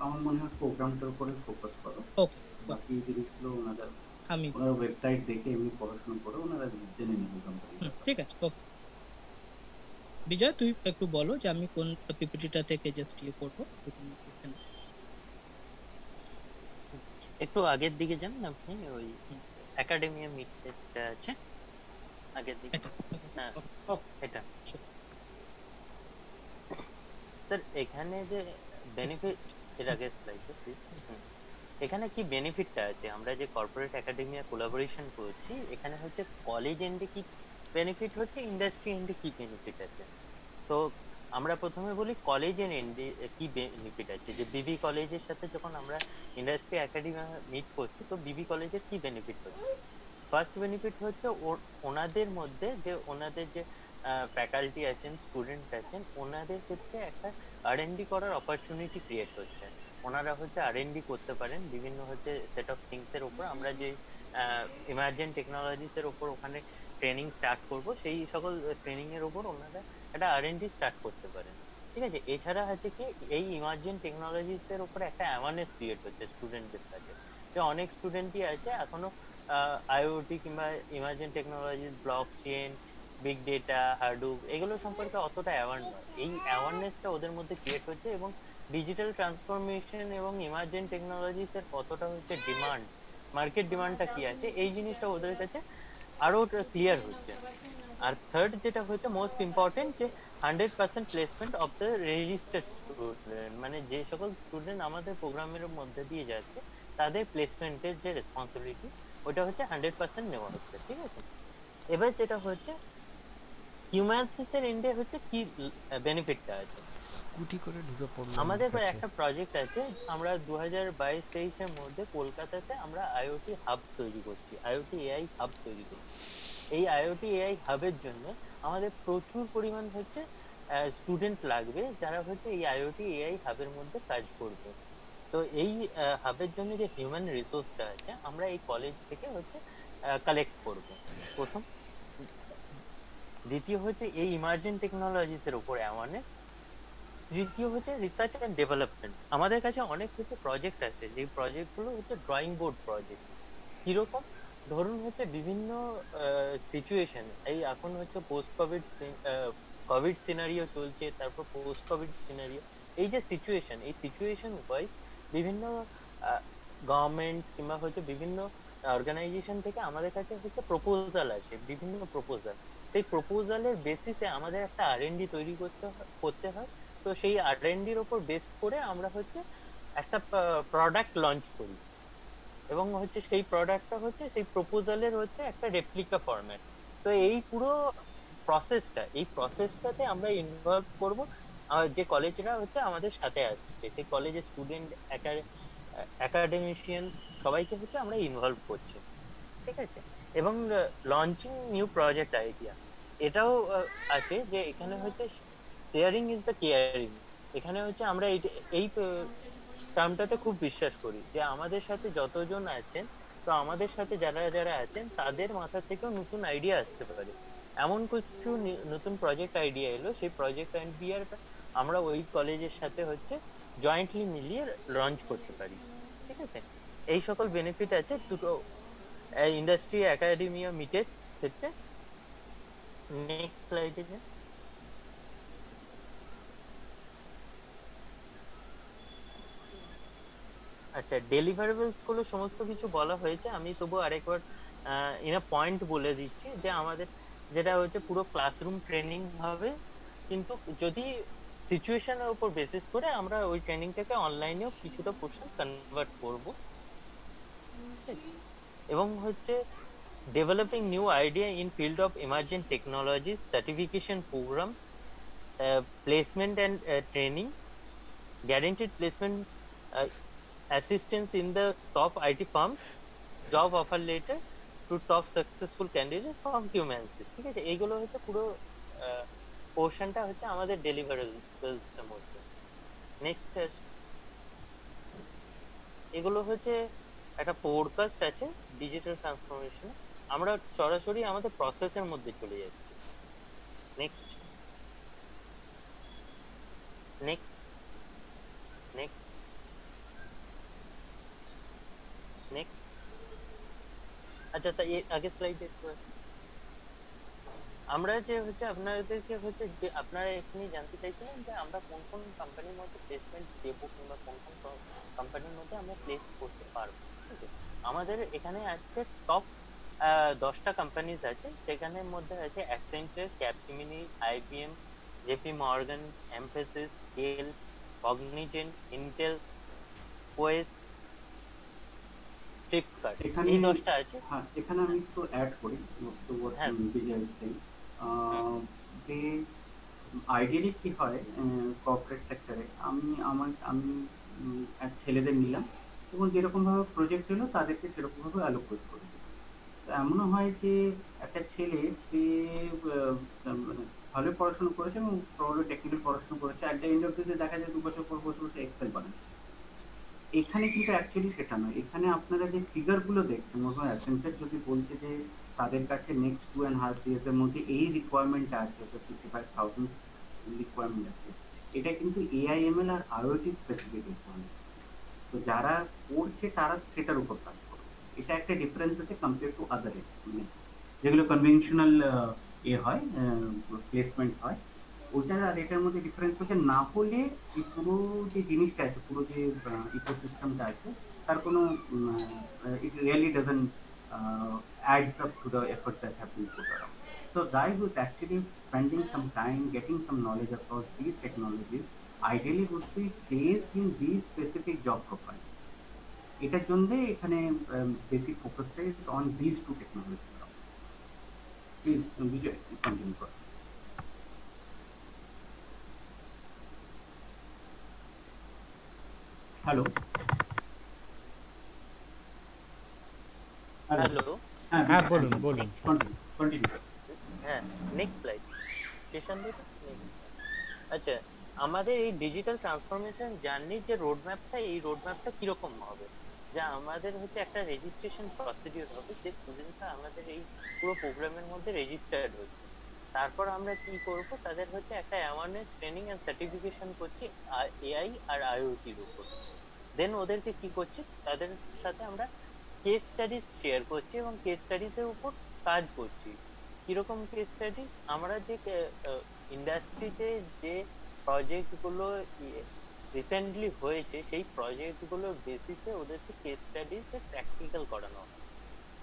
আমার মনে হয় প্রোগ্রামটার উপরে ফোকাস করো। ওকে, বাকি জিনিসগুলো ওনাদের আমি ওনার ওয়েবসাইট দেখে এমনি পড়াশোনা করে ওনারা জেনে নেবে কোম্পানি। ঠিক আছে, ওকে। বিজয়, তুই একটু বলো যে আমি কোন পিপিটিটা থেকে জাস্ট ইয়ে করবো। একটু আগের দিকে যান আপনি, ওই একাডেমিয়া মিটটা আছে আগের দিকে। হ্যাঁ, এটা স্যার এখানে যে বেনিফিট, এর আগে স্লাইডে প্লিজ। এখানে কি বেনিফিটটা আছে, আমরা যে কর্পোরেট একাডেমিয়া কোলাবোরেশন করছি এখানে হচ্ছে কলেজ এন্ডে কি বেনিফিট হচ্ছে, ইন্ডাস্ট্রি এন্ডে কি বেনিফিট আছে। তো আমরা প্রথমে বলি কলেজের এন্ডে কি বেনিফিট আছে, যে বিবি কলেজের সাথে যখন আমরা ইন্ডাস্ট্রি একাডেমিয়া মিট করছি তো বিবি কলেজের কি বেনিফিট হচ্ছে। ফার্স্ট বেনিফিট হচ্ছে ওনাদের মধ্যে যে ওনাদের যে ফ্যাকাল্টি আছেন, স্টুডেন্ট আছেন, ওনাদের ক্ষেত্রে একটা আর&ডি করার অপরচুনিটি ক্রিয়েট হচ্ছে। ওনারা হচ্ছে আর&ডি করতে পারেন বিভিন্ন হচ্ছে সেট অফ থিংস এর উপর। আমরা যে ইমার্জেন্ট টেকনোলজিস এর উপর ওখানে ট্রেনিং স্টার্ট করব, সেই সকল ট্রেনিং এর উপর ওনারা একটা আর&ডি স্টার্ট করতে পারেন। ঠিক আছে, এছাড়া আছে কি এই ইমার্জেন্ট টেকনোলজিস এর উপর একটা অ্যাওয়ারনেস ক্রিয়েট হচ্ছে স্টুডেন্টদের কাছে, যে অনেক স্টুডেন্টই আছে এখনো আইওটি কিংবা emergent technologies, blockchain, big data, Hadoop এগুলো সম্পর্কে অতটা অ্যাওয়ার নয়। এই অ্যাওয়ারনেসটা ওদের মধ্যে ক্রিয়েট হচ্ছে এবং ডিজিটাল ট্রান্সফরমেশন এবং ইমার্জেন্ট টেকনোলজিস এর কতটা হচ্ছে ডিমান্ড, মার্কেট ডিমান্ডটা কি আছে, এই জিনিসটা ওদের কাছে আরো ক্লিয়ার হচ্ছে। আর থার্ড যেটা হচ্ছে মোস্ট ইম্পর্টেন্ট, যে 100% placement of the registered student, মানে যে সকল স্টুডেন্ট আমাদের প্রোগ্রামের মধ্যে দিয়ে যাচ্ছে তাদের প্লেসমেন্টের যে রেসপন্সিবিলিটি ওটা হচ্ছে 100% নেওয়া হচ্ছে। ঠিক আছে, এবার যেটা হচ্ছে হিউম্যানসিস এর এন্ডে হচ্ছে কি বেনিফিটটা আছে। কুটি করে ঢুকে পড়লো আমাদের একটা প্রজেক্ট আছে, আমরা 2022-23 এর মধ্যে কলকাতাতে আমরা আইওটি হাব তৈরি করছি, আইওটি এআই হাব তৈরি করছি। এই আইওটি এআই হাবের জন্য আমাদের প্রচুর পরিমাণ হচ্ছে স্টুডেন্ট লাগবে যারা হচ্ছে এই আইওটি এআই হাবের মধ্যে কাজ করবে। তো এই হাবের জন্য যে হিউম্যান রিসোর্সটা আছে আমরা এই কলেজ থেকে হচ্ছে কালেক্ট করব প্রথম। দ্বিতীয় হচ্ছে এই ইমার্জিং টেকনোলজিস এর উপর অ্যাওয়ারনেস। তৃতীয় হচ্ছে রিসার্চ এন্ড ডেভেলপমেন্ট। আমাদের কাছে অনেক হচ্ছে প্রজেক্ট আছে, যে প্রজেক্টগুলো হচ্ছে ড্রয়িং বোর্ড প্রজেক্ট। কিরকম, ধরুন হচ্ছে বিভিন্ন সিচুয়েশন, এই এখন হচ্ছে পোস্ট কোভিড সিনারিও চলছে, তারপর পোস্ট কোভিড সিনারিও, এই যে সিচুয়েশন, এই সিচুয়েশন ওয়াইজ বিভিন্ন গভর্নমেন্ট কিংবা হচ্ছে বিভিন্ন অর্গানাইজেশন থেকে আমাদের কাছে হচ্ছে প্রপোজাল আসে, বিভিন্ন প্রপোজাল। সেই প্রপোজালের বেসিসে আমাদের একটা আর&ডি তৈরি করতে হয়। তো সেই আর&ডির উপর বেস করে আমরা হচ্ছে একটা প্রোডাক্ট লঞ্চ করি এবং হচ্ছে সেই প্রোডাক্টটা হচ্ছে সেই প্রপোজালের হচ্ছে একটা রেপ্লিকা ফরম্যাট। তো এই পুরো প্রসেসটাতে আমরা ইনভলভ করব যে কলেজরা হচ্ছে আমাদের সাথে আসছে, সেই কলেজের স্টুডেন্ট, একাডেমিশিয়ান সবাইকে হচ্ছে আমরা ইনভলভ করছি। ঠিক আছে, এবং লঞ্চিং নিউ প্রজেক্ট আইডিয়া এটাও আছে, যে এখানে হচ্ছে শেয়ারিং ইজ দ্য কেয়ারিং। এখানে হচ্ছে আমরা এই টার্মটাতে খুব বিশ্বাস করি, যে আমাদের সাথে যতজন আছেন, তো আমাদের সাথে যারা যারা আছেন তাদের মাথা থেকেও নতুন আইডিয়া আসতে পারে। এমন কিছু নতুন প্রজেক্ট আইডিয়া এলো, সেই প্রজেক্ট আইডিয়াটা আমরা ওই কলেজের সাথে হচ্ছে জয়েন্টলি মিলিয়ে লঞ্চ করতে পারি। ঠিক আছে, এই সকল বেনিফিট আছে দুটো ইন্ডাস্ট্রি একাডেমিয়া মিটের ক্ষেত্রে। নেক্সট স্লাইডে যান। আচ্ছা, ডেলিভারেবলস গুলো সমস্ত কিছু বলা হয়েছে, আমি তবু আরেকবার ইনা পয়েন্ট বলে দিচ্ছি, যে আমাদের যেটা হচ্ছে পুরো ক্লাসরুম ট্রেনিং হবে, কিন্তু যদি সিচুয়েশনের উপর বেসিস করে আমরা ওই ট্রেনিংটাকে অনলাইনেও কিছুটা পোর্শন কনভার্ট করব। এবং হচ্ছে developing new idea in field of emerging technologies, certification programme, placement and training, guaranteed placement assistance in the top IT firms, job offer letter to top successful candidates from Humansys। ঠিক আছে, এইগুলো হচ্ছে পুরো পোর্শনটা হচ্ছে আমাদের ডেলিভারেবলস এর মধ্যে। নেক্সট, এগুলো হচ্ছে একটা ফোরকাস্ট আছে ডিজিটাল ট্রান্সফরমেশন। আমরা সরাসরি আমাদের প্রসেসের মধ্যে চলে যাচ্ছি। Next next next next. আচ্ছা, তাই আগে স্লাইডে আমরা যে হচ্ছে আপনাদেরকে হচ্ছে যে আপনারা এখানে জানতে চাইছিলেন যে আমরা কোন কোন কোম্পানির মধ্যে প্লেসমেন্ট দেবো কিংবা কোন কোন কোম্পানির মধ্যে আমরা প্লেস করতে পারবো। ঠিক আছে, আমাদের এখানে আছে টপ 10টা কোম্পানিজ আছে, সেখানের মধ্যে আছে Accenture, Capgemini, IBM, JP Morgan, Mphasis, Dell, Cognizant, Intel, Quest, Flipkart, এখানে এই 10টা আছে। হ্যাঁ, এখানে আমি একটু অ্যাড করি to what হ্যাঁ Vijay is saying. যে আইডিয়ালি কি হয় কর্পোরেট সেক্টরে, আমি ছেলেদের নিলাম এবং যেরকম ভাবে প্রজেক্ট এলো তাদেরকে সেরকম ভাবে অ্যালোকেট করে দিলাম। তো এমনও হয় যে একটা ছেলে সে মানে ভালো পড়াশোনা করেছে এবং প্রবলেম টেকনিক্যাল পড়াশোনা করেছে, একটা এন্ড অফ দ্য দেখা যায় 2 বছর পর বসে বসে এক্সেল বানাচ্ছে। এখানে কিন্তু অ্যাকচুয়ালি সেটা নয়। এখানে আপনারা যে ফিগার গুলো দেখছেন, মনে হয় অ্যাসেঞ্চার যদি বলছে যে তাদের কাছে নেক্সট 2.5 ইয়ার্স এর মধ্যে এই রিকোয়ারমেন্ট আছে, 55,000 রিকোয়ারমেন্ট আছে, এটা কিন্তু এআইএমএল আর আইওটি স্পেসিফিক রিকোয়ারমেন্ট। তো যারা করছে তারা সেটার উপর কাজ করবে। এটা একটা ডিফারেন্স আছে কম্পেয়ার টু আদার, মানে যেগুলো কনভেনশনাল হয়, প্লেসমেন্ট হয়, ওটার আর এটার মধ্যে ডিফারেন্স হচ্ছে না হলে এই পুরো যে জিনিসটা আছে, পুরো যে ইকোসিস্টেমটা আছে, তার কোনো it really doesn't adds up to the effort that have been put around. So guy who is actually spending some time getting some knowledge across these technologies ideally would be placed in these specific job profiles. এটার জন্য এখানে basic ফোকাসটা is on this two technology. Please Bijoy continue করুন। Hello hello, হ্যাঁ বলুন বলুন। Continue. হ্যাঁ next slide session দেখো। আচ্ছা, আমাদের এই ডিজিটাল ট্রান্সফরমেশন জার্নির যে রোডম্যাপটা, এই রোডম্যাপটা কিরকম হবে, যা আমাদের হচ্ছে একটা রেজিস্ট্রেশন প্রসিডিউর হবে, যে স্টুডেন্টরা আমাদের এই পুরো প্রোগ্রামের মধ্যে রেজিস্টার্ড হচ্ছে। তারপর আমরা কি করব, তাদের হচ্ছে একটা অ্যাওয়ারনেস ট্রেনিং এন্ড সার্টিফিকেশন করছি এআই আর আইওটির উপর। দেন ওদেরকে কি করছি, তাদের সাথে আমরা কেস স্টাডিজ শেয়ার করছি এবং কেস স্টাডিজ এর উপর কাজ করছি। কিরকম কেস স্টাডিজ, আমরা যে ইন্ডাস্ট্রিতে যে প্রজেক্ট গুলো রিসেন্টলি হয়েছে, সেই প্রজেক্ট গুলোর বেসিসে ওদেরকে কেস স্টাডিজ এ প্র্যাকটিক্যাল করানো হয়।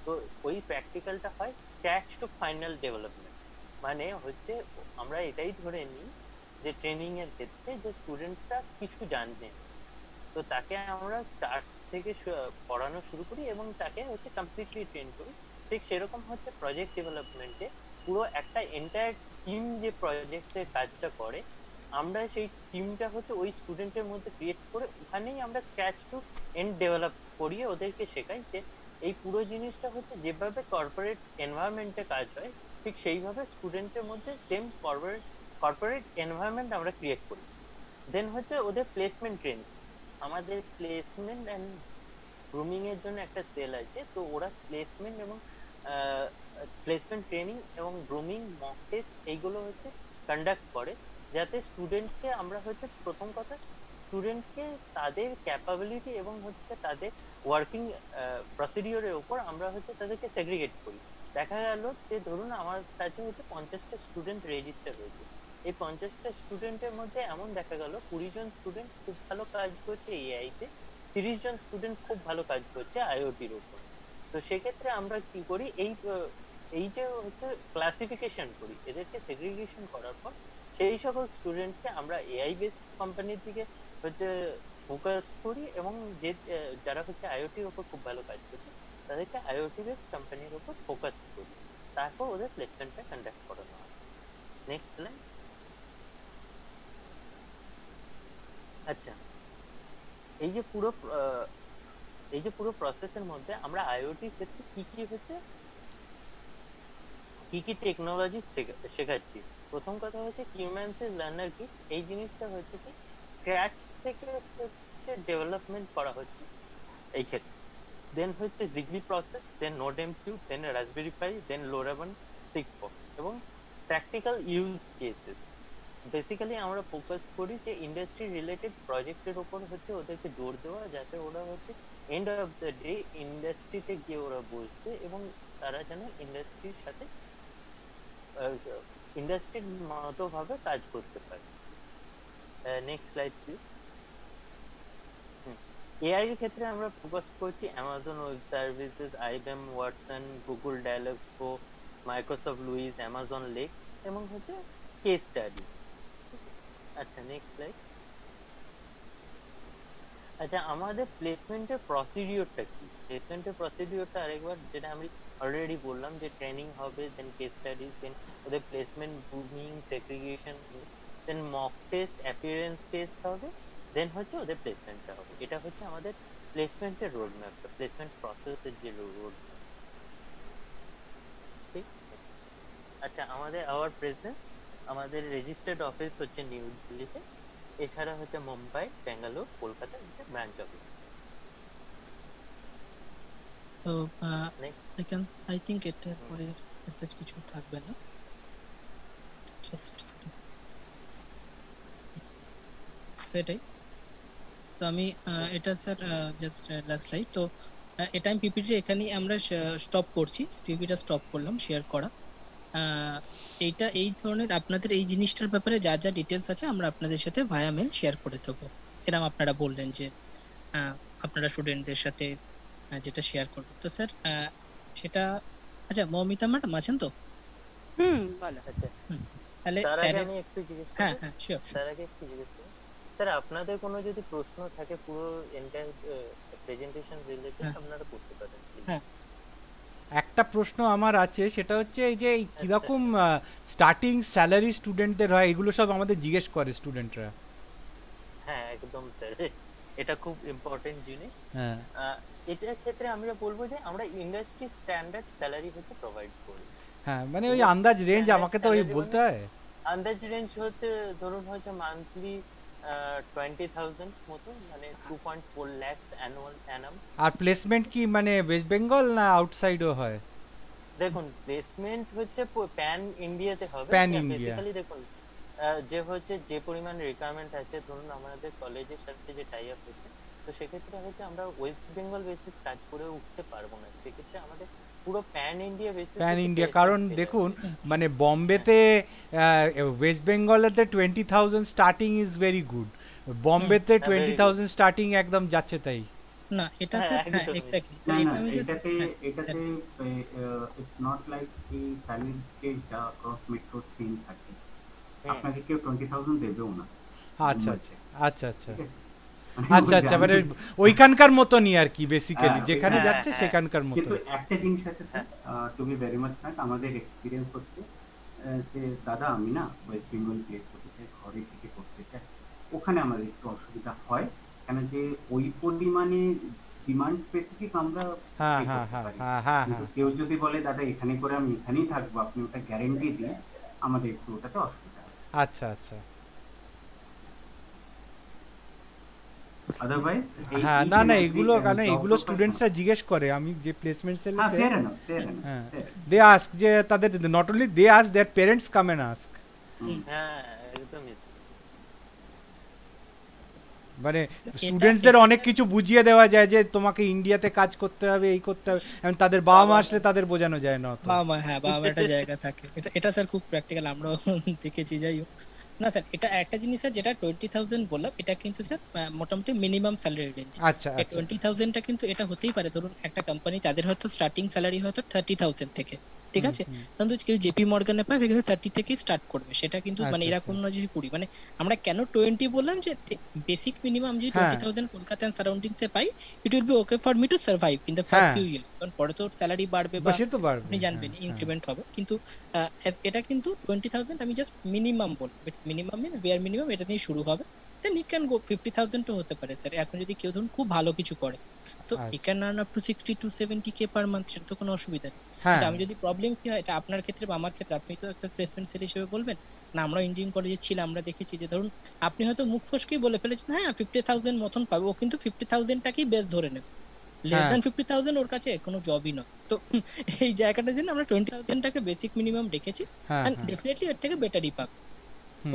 তো ওই প্র্যাকটিক্যালটা হয় স্ক্র্যাচ টু ফাইনাল ডেভেলপমেন্ট। মানে হচ্ছে আমরা এটাই ধরে নিই যে ট্রেনিং এর ক্ষেত্রে যে স্টুডেন্টটা কিছু জানে, তো তাকে আমরা স্টার্ট থেকে পড়ানো শুরু করি এবং তাকে হচ্ছে কমপ্লিটলি ট্রেন করি। ঠিক সেরকম হচ্ছে প্রজেক্ট ডেভেলপমেন্টে পুরো একটা এন্টায়ার টিম যে প্রজেক্টের কাজটা করে, আমরা সেই টিমটা হচ্ছে ওই স্টুডেন্টের মধ্যে ক্রিয়েট করে ওখানেই আমরা স্ক্র্যাচ টু এন্ড ডেভেলপ করিয়ে ওদেরকে শেখাই যে এই পুরো জিনিসটা হচ্ছে যেভাবে কর্পোরেট এনভায়রনমেন্টে কাজ হয়, ঠিক সেইভাবে স্টুডেন্টের মধ্যে সেম কর্পোরেট এনভায়রনমেন্ট আমরা ক্রিয়েট করি। দেন হচ্ছে ওদের প্লেসমেন্ট ট্রেনিং। আমাদের প্লেসমেন্ট এন্ড গ্রুমিং এর জন্য একটা সেল আছে, তো ওরা প্লেসমেন্ট এবং প্লেসমেন্ট ট্রেনিং এবং গ্রুমিং মক টেস্ট এইগুলো হচ্ছে কন্ডাক্ট করে, যাতে স্টুডেন্টকে আমরা হচ্ছে প্রথম কথা স্টুডেন্টকে তাদের ক্যাপাবিলিটি এবং হচ্ছে তাদের ওয়ার্কিং প্রসিডিওরের উপর আমরা হচ্ছে তাদেরকে সেগ্রিগেট করি। দেখা গেল যে ধরুন আমার কাছে হচ্ছে 50টা স্টুডেন্ট রেজিস্টার হয়েছে, এই 50টা স্টুডেন্টের মধ্যে এমন দেখা গেল 20 জন স্টুডেন্ট খুব ভালো কাজ করছে এআই তে, 30 জন স্টুডেন্ট খুব ভালো কাজ করছে আইওটির উপর। তো সেক্ষেত্রে আমরা কি করি, এই যে হচ্ছে ক্লাসিফিকেশন করি, এদেরকে সেগ্রিগেশন করার পর সেই সকল স্টুডেন্টকে আমরা এআই বেসড কোম্পানির দিকে হচ্ছে ফোকাস করি এবং যে যারা হচ্ছে আইওটির উপর খুব ভালো কাজ করছে তাদেরকে আইওটি বেসড কোম্পানির উপর ফোকাস করি। তারপর ওদের প্লেসমেন্টটা কন্ডাক্ট করানো হয়। Next slide. আচ্ছা, এই যে পুরো প্রসেসের মধ্যে আমরা আইওটির ক্ষেত্রে কি কি টেকনোলজি শেখাচ্ছি। প্রথম কথা হচ্ছে কিউম্যানসিস লার্নার কিট। এই জিনিসটা হচ্ছে কি স্ক্র্যাচ থেকে হচ্ছে ডেভেলপমেন্ট করা হচ্ছে এই ক্ষেত্রে। দেন হচ্ছে জিগবি প্রসেস, দেন নোডএমসিউ, দেন রাসবেরি পাই, দেন লোরাবন, সিগফোক্স এবং প্র্যাকটিক্যাল ইউজ কেসেস। বেসিক্যালি আমরা ফোকাস করি যে ইন্ডাস্ট্রি রিলেটেড প্রজেক্টের উপর হচ্ছে ওদেরকে জোর দেওয়া, যাতে ওরা হচ্ছে এন্ড অফ দ্য ডে ইন্ডাস্ট্রিতে গিয়ে ওরা বসবে এবং তারা যেন ইন্ডাস্ট্রির সাথে ইন্ডাস্ট্রির মতো ভাবে কাজ করতে পারে। Next slide please. এআই এর ক্ষেত্রে আমরা ফোকাস করছি Amazon Web Services, IBM Watson, Google dialog pro, Microsoft LUIS, Amazon Lex এবং হচ্ছে কেস স্টাডিজ। আচ্ছা নেক্সট স্লাইড। আচ্ছা, আমাদের প্লেসমেন্টের প্রসিডিওরটা কি? প্লেসমেন্টের প্রসিডিওরটা আরেকবার, যেটা আমি অলরেডি বললাম, যে ট্রেনিং হবে, দেন কেস স্টাডিজ, দেন ওদের প্লেসমেন্ট গ্রুমিং, সেগ্রিগেশন, দেন মক টেস্ট, অ্যাপিয়ারেন্স টেস্ট হবে, দেন হচ্ছে ওদের প্লেসমেন্টটা হবে। এটা হচ্ছে আমাদের প্লেসমেন্টের রোড ম্যাপটা, প্লেসমেন্ট প্রসেসের যে রোড। ঠিক। আচ্ছা, আমাদের আওয়ার প্রেজেন্স, আমাদের রেজিস্টার্ড অফিস হচ্ছে নিউ দিল্লিতে, এছাড়া হচ্ছে মুম্বাই, ব্যাঙ্গালোর, কলকাতা হচ্ছে ব্রাঞ্চ অফিস। তো নেক্সট। আই থিঙ্ক এটা পরে মেসেজ কিছু থাকবে না, জাস্ট সেটাই। তো আমি এটা স্যার জাস্ট লাস্ট স্লাইড। তো এটা আমি পিপিটি এখানেই আমরা স্টপ করছি, পিপিটা স্টপ করলাম শেয়ার করা। এইটা এই ধরনের আপনাদের এই জিনিসটার ব্যাপারে যা যা ডিটেলস আছে আমরা আপনাদের সাথে ভায়া মেল শেয়ার করে দেবো। এরকম আপনারা বললেন যে আপনারা স্টুডেন্টদের সাথে যেটা শেয়ার করবেন। তো স্যার সেটা আচ্ছা, মৌমিতা ম্যাডাম আছেন তো? বলো। আচ্ছা, তাহলে তার স্যার আগে আমি একটু জিজ্ঞেস করব। হ্যাঁ শিওর। স্যার আগে একটু জিজ্ঞেস করব, স্যার আপনাদের কোনো যদি প্রশ্ন থাকে পুরো এন্টায়ার প্রেজেন্টেশন রিলেটেড, আপনারা করতে পারেন। হ্যাঁ, একটা প্রশ্ন আমার আছে, সেটা হচ্ছে এই যে কিরকম স্টার্টিং স্যালারি স্টুডেন্টদের হয়, এগুলো সব আমাদের জিজ্ঞেস করে স্টুডেন্টরা। হ্যাঁ একদম স্যার, এটা খুব ইম্পর্টেন্ট জিনিস। হ্যাঁ, এটার ক্ষেত্রে আমরা বলবো যে আমরা ইন্ডাস্ট্রি স্ট্যান্ডার্ড স্যালারি হচ্ছে প্রোভাইড করি। হ্যাঁ, মানে ওই আন্দাজ রেঞ্জ আমাকে তো ওই বলতে হয়। আন্দাজ রেঞ্জ হতে ধরুন হচ্ছে মান্থলি 20,000 মতো, মানে 2.4 lakhs অ্যানুয়াল। আর প্লেসমেন্ট কি মানে ওয়েস্ট বেঙ্গল না আউটসাইডও হয়? দেখুন, প্লেসমেন্ট হচ্ছে প্যান ইন্ডিয়াতে হবে। Pan India. বেসিক্যালি দেখুন, যে হচ্ছে যে পরিমাণ রিকোয়ারমেন্ট আছে, ধরুন আমাদের কলেজের সাথে যে টাই আপ হচ্ছে, তো সেক্ষেত্রে হচ্ছে আমরা ওয়েস্ট বেঙ্গল বেসিস কাজ করে উঠতে পারবো না। সেক্ষেত্রে আমাদের পুরো প্যান ইন্ডিয়া বেসিস। প্যান ইন্ডিয়া, কারণ দেখুন মানে বম্বেতে ওয়েস্ট বেঙ্গলেতে 20,000 স্টার্টিং ইজ ভেরি গুড, বম্বেতে 20,000 স্টার্টিং একদম যাচ্ছে তাই। না এটা স্যার এক্স্যাক্টলি স্যার, এটা আমি জাস্ট এটাতে ইটস নট লাইক এই salary scale cross metro same থাকে। আপনাকে কেউ 20,000 দেবেও না। আচ্ছা আচ্ছা আচ্ছা আচ্ছা আচ্ছা আচ্ছা, মানে ওইখানকার মতনই আর কি, বেসিক্যালি যেখানে যাচ্ছে সেখানকার মতো। কিন্তু একটা জিনিস আছে sir, to be very much frank, আমাদের এক্সপিরিয়েন্স হচ্ছে যে দাদা আমি না ওয়েস্ট বেঙ্গল প্লেস করতে চাই, ঘরে থেকে করতে চাই, ওখানে আমাদের একটু অসুবিধা হয়, কেন যে ওই পরিমাণে ডিমান্ড স্পেসিফিক আমরা কেউ যদি বলে দাদা এখানে করে আমি এখানেই থাকবো, আপনি ওটা গ্যারেন্টি দিন, আমাদের একটু ওটাতে অসুবিধা আছে। আচ্ছা আচ্ছা, আদারওয়াইজ হ্যাঁ না না, এগুলো কারণ এগুলো স্টুডেন্টসরা জিজ্ঞেস করে, আমি যে প্লেসমেন্ট সেলেতে হ্যাঁ দে আস্ক যে তাদের not only they ask, their parents come and ask. হ্যাঁ একদমই, মানে স্টুডেন্টসদের অনেক কিছু বুঝিয়ে দেওয়া যায় যে তোমাকে ইন্ডিয়াতে কাজ করতে হবে, এই করতে হবে, এবং তাদের বাবা মা আসলে তাদের বোঝানো যায় না। বাবা মা, হ্যাঁ বাবা মার একটা জায়গা থাকে, এটা স্যার খুব প্র্যাকটিক্যাল, আমরাও দেখেছি। যাই হোক না স্যার, এটা একটা জিনিস স্যার যেটা 20,000 বললাম, এটা কিন্তু স্যার মোটামুটি মিনিমাম স্যালারি রেঞ্জ। আচ্ছা, 20,000টা কিন্তু এটা হতেই পারে, ধরুন একটা কোম্পানি তাদের হয়তো স্টার্টিং স্যালারি হয়তো 30,000 থেকে, ঠিক আছে, কিন্তু কেউ জেপি মর্গানে পায় সেখানে 30 থেকে স্টার্ট করবে, সেটা কিন্তু মানে এরকম নয় যে 20, মানে আমরা কেন 20 বললাম যে বেসিক মিনিমাম যে 20,000 কলকাতা এন্ড সারাউন্ডিংস এ পাই, it will be okay for me to survive in the first few years, কারণ পরে তো স্যালারি বাড়বে বা আপনি জানবেন ইনক্রিমেন্ট হবে, কিন্তু এটা কিন্তু 20,000 আমি জাস্ট মিনিমাম বলবো, it's minimum means bear minimum, এটা দিয়ে শুরু হবে, দেন ইট ক্যান গো 50,000 তো হতে পারে স্যার, এখন যদি কেউ ধরুন খুব ভালো কিছু করে, তো it can earn up to 60 to 70K per month, সেটা তো কোনো অসুবিধা নেই। কিন্তু আমি যদি প্রবলেম কি হয়, এটা আপনার ক্ষেত্রে বা আমার ক্ষেত্রে, আপনি তো একটা প্লেসমেন্ট সেল হিসেবে বলবেন না, আমরা ইঞ্জিনিয়ারিং কলেজে ছিলাম, আমরা দেখেছি যে ধরুন আপনি হয়তো মুখ ফসকেই বলে ফেলেছেন হ্যাঁ 50,000 মতন পাবে, ও কিন্তু 50,000টাকেই বেস ধরে নেবে, লেস দ্যান 50,000 ওর কাছে কোনো জবই নয়। তো এই জায়গাটার জন্য আমরা 20,000টাকে বেসিক মিনিমাম রেখেছি, এন্ড ডেফিনেটলি এর থেকে বেটারই পাবে।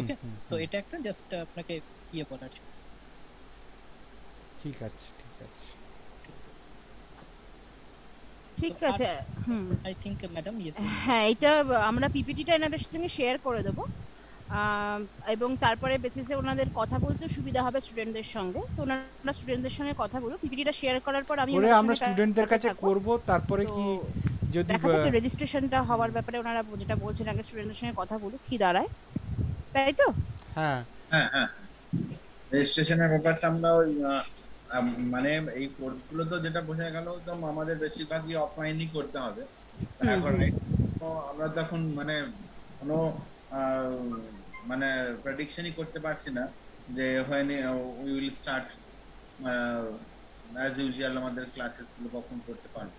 ওকে, তো এটা একটা জাস্ট আপনাকে ইয়ে বলার জন্য। ঠিক আছে ঠিক আছে ঠিক আছে, আই থিংক ম্যাডাম ইয়েস, হ্যাঁ এটা আমরা পিপিটিটা এনাদের সঙ্গে শেয়ার করে দেবো, এবং তারপরে বেসিসে ওনাদের কথা বলতে সুবিধা হবে স্টুডেন্টদের সঙ্গে, তো ওনারা স্টুডেন্টদের সঙ্গে কথা বলুন। পিপিটিটা শেয়ার করার পর আমরা স্টুডেন্টদের কাছে করব, তারপরে কি যদি রেজিস্ট্রেশনটা হওয়ার ব্যাপারে ওনারা যেটা বলছেন আগে স্টুডেন্টদের সঙ্গে কথা বলুন কি দাঁড়ায়, তাই তো? হ্যাঁ হ্যাঁ হ্যাঁ, রেজিস্ট্রেশনের ব্যাপারটা আমরা ওই মানে এই কোর্সগুলো তো যেটা বোঝা গেল তো আমাদের বেশিরভাগই অফলাইনই করতে হবে। এখন আমরা তো এখন মানে কোনো মানে প্রেডিকশনই করতে পারছি না যে when we will start as usual আমাদের ক্লাসেস গুলো কখন করতে পারবো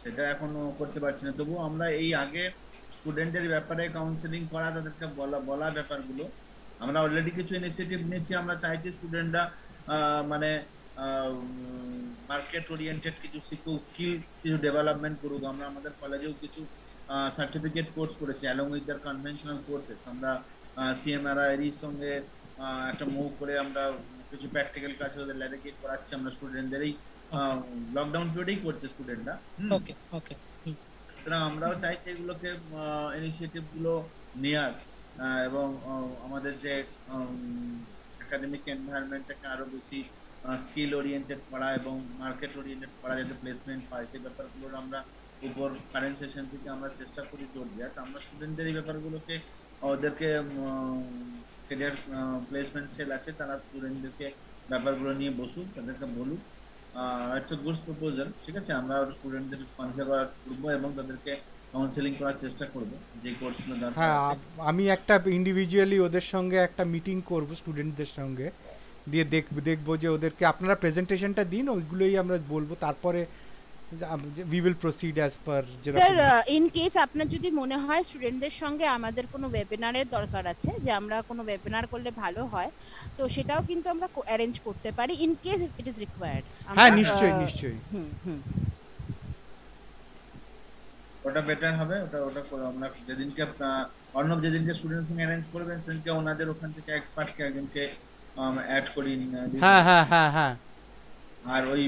সেটা এখনো করতে পারছি না। তবু আমরা এই আগে স্টুডেন্টের ব্যাপারে কাউন্সেলিং করা, তাদেরকে বলা ব্যাপারগুলো আমরা অলরেডি কিছু ইনিশিয়েটিভ নিয়েছি। আমরা চাইছি স্টুডেন্টরা মানে মার্কেট ওরিয়েন্টেড কিছু শিখুক, স্কিল কিছু ডেভেলপমেন্ট করুক। আমরা আমাদের কলেজেও কিছু সার্টিফিকেট কোর্স করেছি along with the conventional courses. আমরা সিএমআরআই এর সঙ্গে একটা মুভ করে আমরা কিছু প্র্যাকটিক্যাল ক্লাসে ওদের ল্যাবে গিয়ে করাচ্ছি। আমরা স্টুডেন্টদের এই লকডাউন পিরিয়ডেই করছে স্টুডেন্টরা। ওকে ওকে। সুতরাং আমরাও চাইছি এগুলোকে ইনিশিয়েটিভ গুলো নেওয়ার এবং আমাদের যে একাডেমিক এনভায়রনমেন্টটাকে আরো বেশি স্কিল ওরিয়েন্টেড করা এবং মার্কেট ওরিয়েন্টেড করা, যাতে প্লেসমেন্ট পায় সেই ব্যাপারগুলোর আমরা উপর কারেন্ট সেশন থেকে আমরা চেষ্টা করি জোর দেওয়ার। আমরা স্টুডেন্টদের এই ব্যাপারগুলোকে ওদেরকে ক্যারিয়ার প্লেসমেন্ট সেল আছে, তারা স্টুডেন্টদেরকে ব্যাপারগুলো নিয়ে বসুক, তাদেরকে বলুক। ইটস এ গুড প্রপোজাল, ঠিক আছে। আমরা স্টুডেন্টদের কনফারেন্স করব এবং তাদেরকে কাউন্সেলিং করার চেষ্টা করব যে কোর্সগুলো দরকার আছে। আমি একটা ইন্ডিভিজুয়ালি ওদের সঙ্গে একটা মিটিং করব স্টুডেন্টদের সঙ্গে, দিয়ে দেখবো যে ওদেরকে আপনারা প্রেজেন্টেশনটা দিন, ওইগুলোই আমরা বলবো, তারপরে we will proceed as per sir in case আপনার যদি মনে হয় স্টুডেন্টদের সঙ্গে আমাদের কোনো ওয়েবিনারের দরকার আছে, যে আমরা কোনো ওয়েবিনার করলে ভালো হয়, তো সেটাও কিন্তু আমরা অ্যারেঞ্জ করতে পারি in case it is required. হ্যাঁ নিশ্চয়ই নিশ্চয়ই। ওটা বেটার হবে। ওটা আমরা যেদিনকে অর্ণব যেদিনকে স্টুডেন্টস সঙ্গে অ্যারেঞ্জ করবেন সেদিনকে ওনাদের ওখান থেকে এক্সপার্টকে একজনকে অ্যাড করি। হ্যাঁ হ্যাঁ হ্যাঁ হ্যাঁ। আর ওই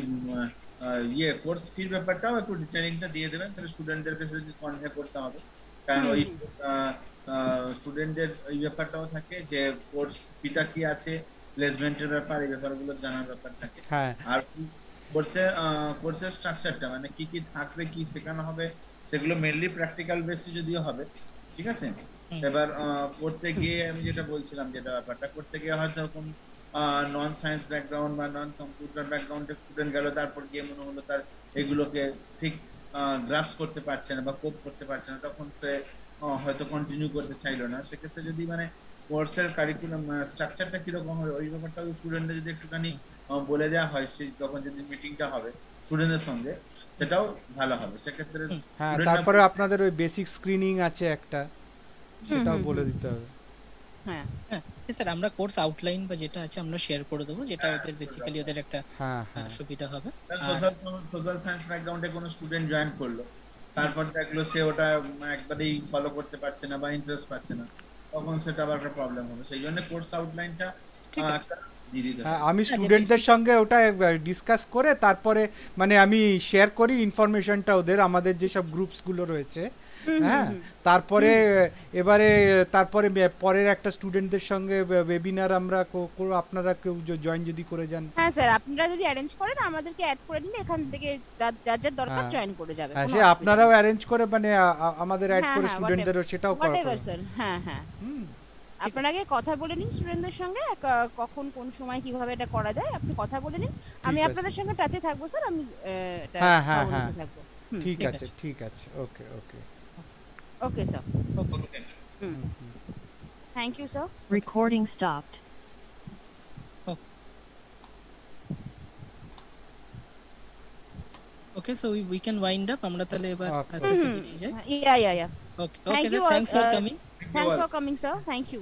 কোর্স ফির ব্যাপারটাও একটু ডিটেইলিংটা দিয়ে দেবেন, তাহলে স্টুডেন্টদেরকে সাথে কনভে করতে হবে। কারণ ওই স্টুডেন্টদের ওই ব্যাপারটাও থাকে যে কোর্স ফিটা কি আছে, প্লেসমেন্টের ব্যাপার, এই ব্যাপারগুলো জানার ব্যাপার থাকে। আর কোর্সের স্ট্রাকচারটা মানে কি কি থাকবে, কি শেখানো হবে, সেগুলো মেইনলি প্র্যাকটিক্যাল বেসে যদিও হবে, ঠিক আছে। এবার করতে গিয়ে আমি যেটা বলছিলাম, যেটা ব্যাপারটা করতে গিয়ে হয়তো এরকম নন সায়েন্স ব্যাকগ্রাউন্ড বা নন কম্পিউটার ব্যাকগ্রাউন্ডের স্টুডেন্ট গেল, তারপর গিয়ে মনে হলো তার এগুলোকে ঠিক গ্রাস্প করতে পারছে না বা কোপ করতে পারছে না, তখন সে হয়তো কন্টিনিউ করতে চাইলো না। সেক্ষেত্রে যদি মানে কোর্সের কারিকুলাম স্ট্রাকচারটা কিরকম হবে ওই ব্যাপারটা স্টুডেন্টদের যদি একটুখানি বলে দেওয়া হয়, সেই তখন যদি মিটিংটা হবে স্টুডেন্টদের সঙ্গে, সেটাও ভালো হবে। সেক্ষেত্রে হ্যাঁ, তারপরে আপনাদের ওই বেসিক স্ক্রিনিং আছে একটা, সেটাও বলে দিতে হবে। হ্যাঁ হ্যাঁ স্যার, আমরা কোর্স আউটলাইন বা যেটা আছে আমরা শেয়ার করে দেবো, যেটা ওদের বেসিক্যালি ওদের একটা সুবিধা হবে। সোশ্যাল সায়েন্স ব্যাকগ্রাউন্ডে কোনো স্টুডেন্ট জয়েন করলো, তারপর দেখলো সে ওটা একবারেই ফলো করতে পারছে না বা ইন্টারেস্ট পাচ্ছে না, তখন সেটা আবার একটা প্রবলেম হবে। সেই জন্য কোর্স আউটলাইনটা আমি স্টুডেন্টদের সঙ্গে ওটা ডিসকাস করে তারপরে মানে আমি শেয়ার করি ইনফরমেশনটা ওদের, আমাদের যেসব গ্রুপসগুলো রয়েছে। হ্যাঁ, তারপরে এবারে তারপরে পরের একটা স্টুডেন্টদের সঙ্গে ওয়েবিনার আমরা আপনারা কেউ জয়েন যদি করে যান। হ্যাঁ স্যার, আপনারা যদি অ্যারেঞ্জ করেন আমাদেরকে অ্যাড করে দিলে এখান থেকে যার যার দরকার জয়েন করে যাবে। হ্যাঁ, সে আপনারাও অ্যারেঞ্জ করে মানে আমাদের অ্যাড করে স্টুডেন্টদেরও সেটাও করা হবে স্যার। হ্যাঁ হ্যাঁ, আপনাকে কথা বলে নিন স্টুডেন্টদের সঙ্গে কখন কোন সময় কিভাবে এটা করা যায়, আপনি কথা বলে নিন। আমি আপনাদের সঙ্গে টাচে থাকবো স্যার। আমি এটা থাকবো। ঠিক আছে ঠিক আছে। Okay okay okay sir. Thank you sir. Recording stopped. Okay, so we can wind up. আমরা তাহলে এবার assessment যাই। Yeah. Okay, thanks for coming. Thanks for coming, sir. Thank you.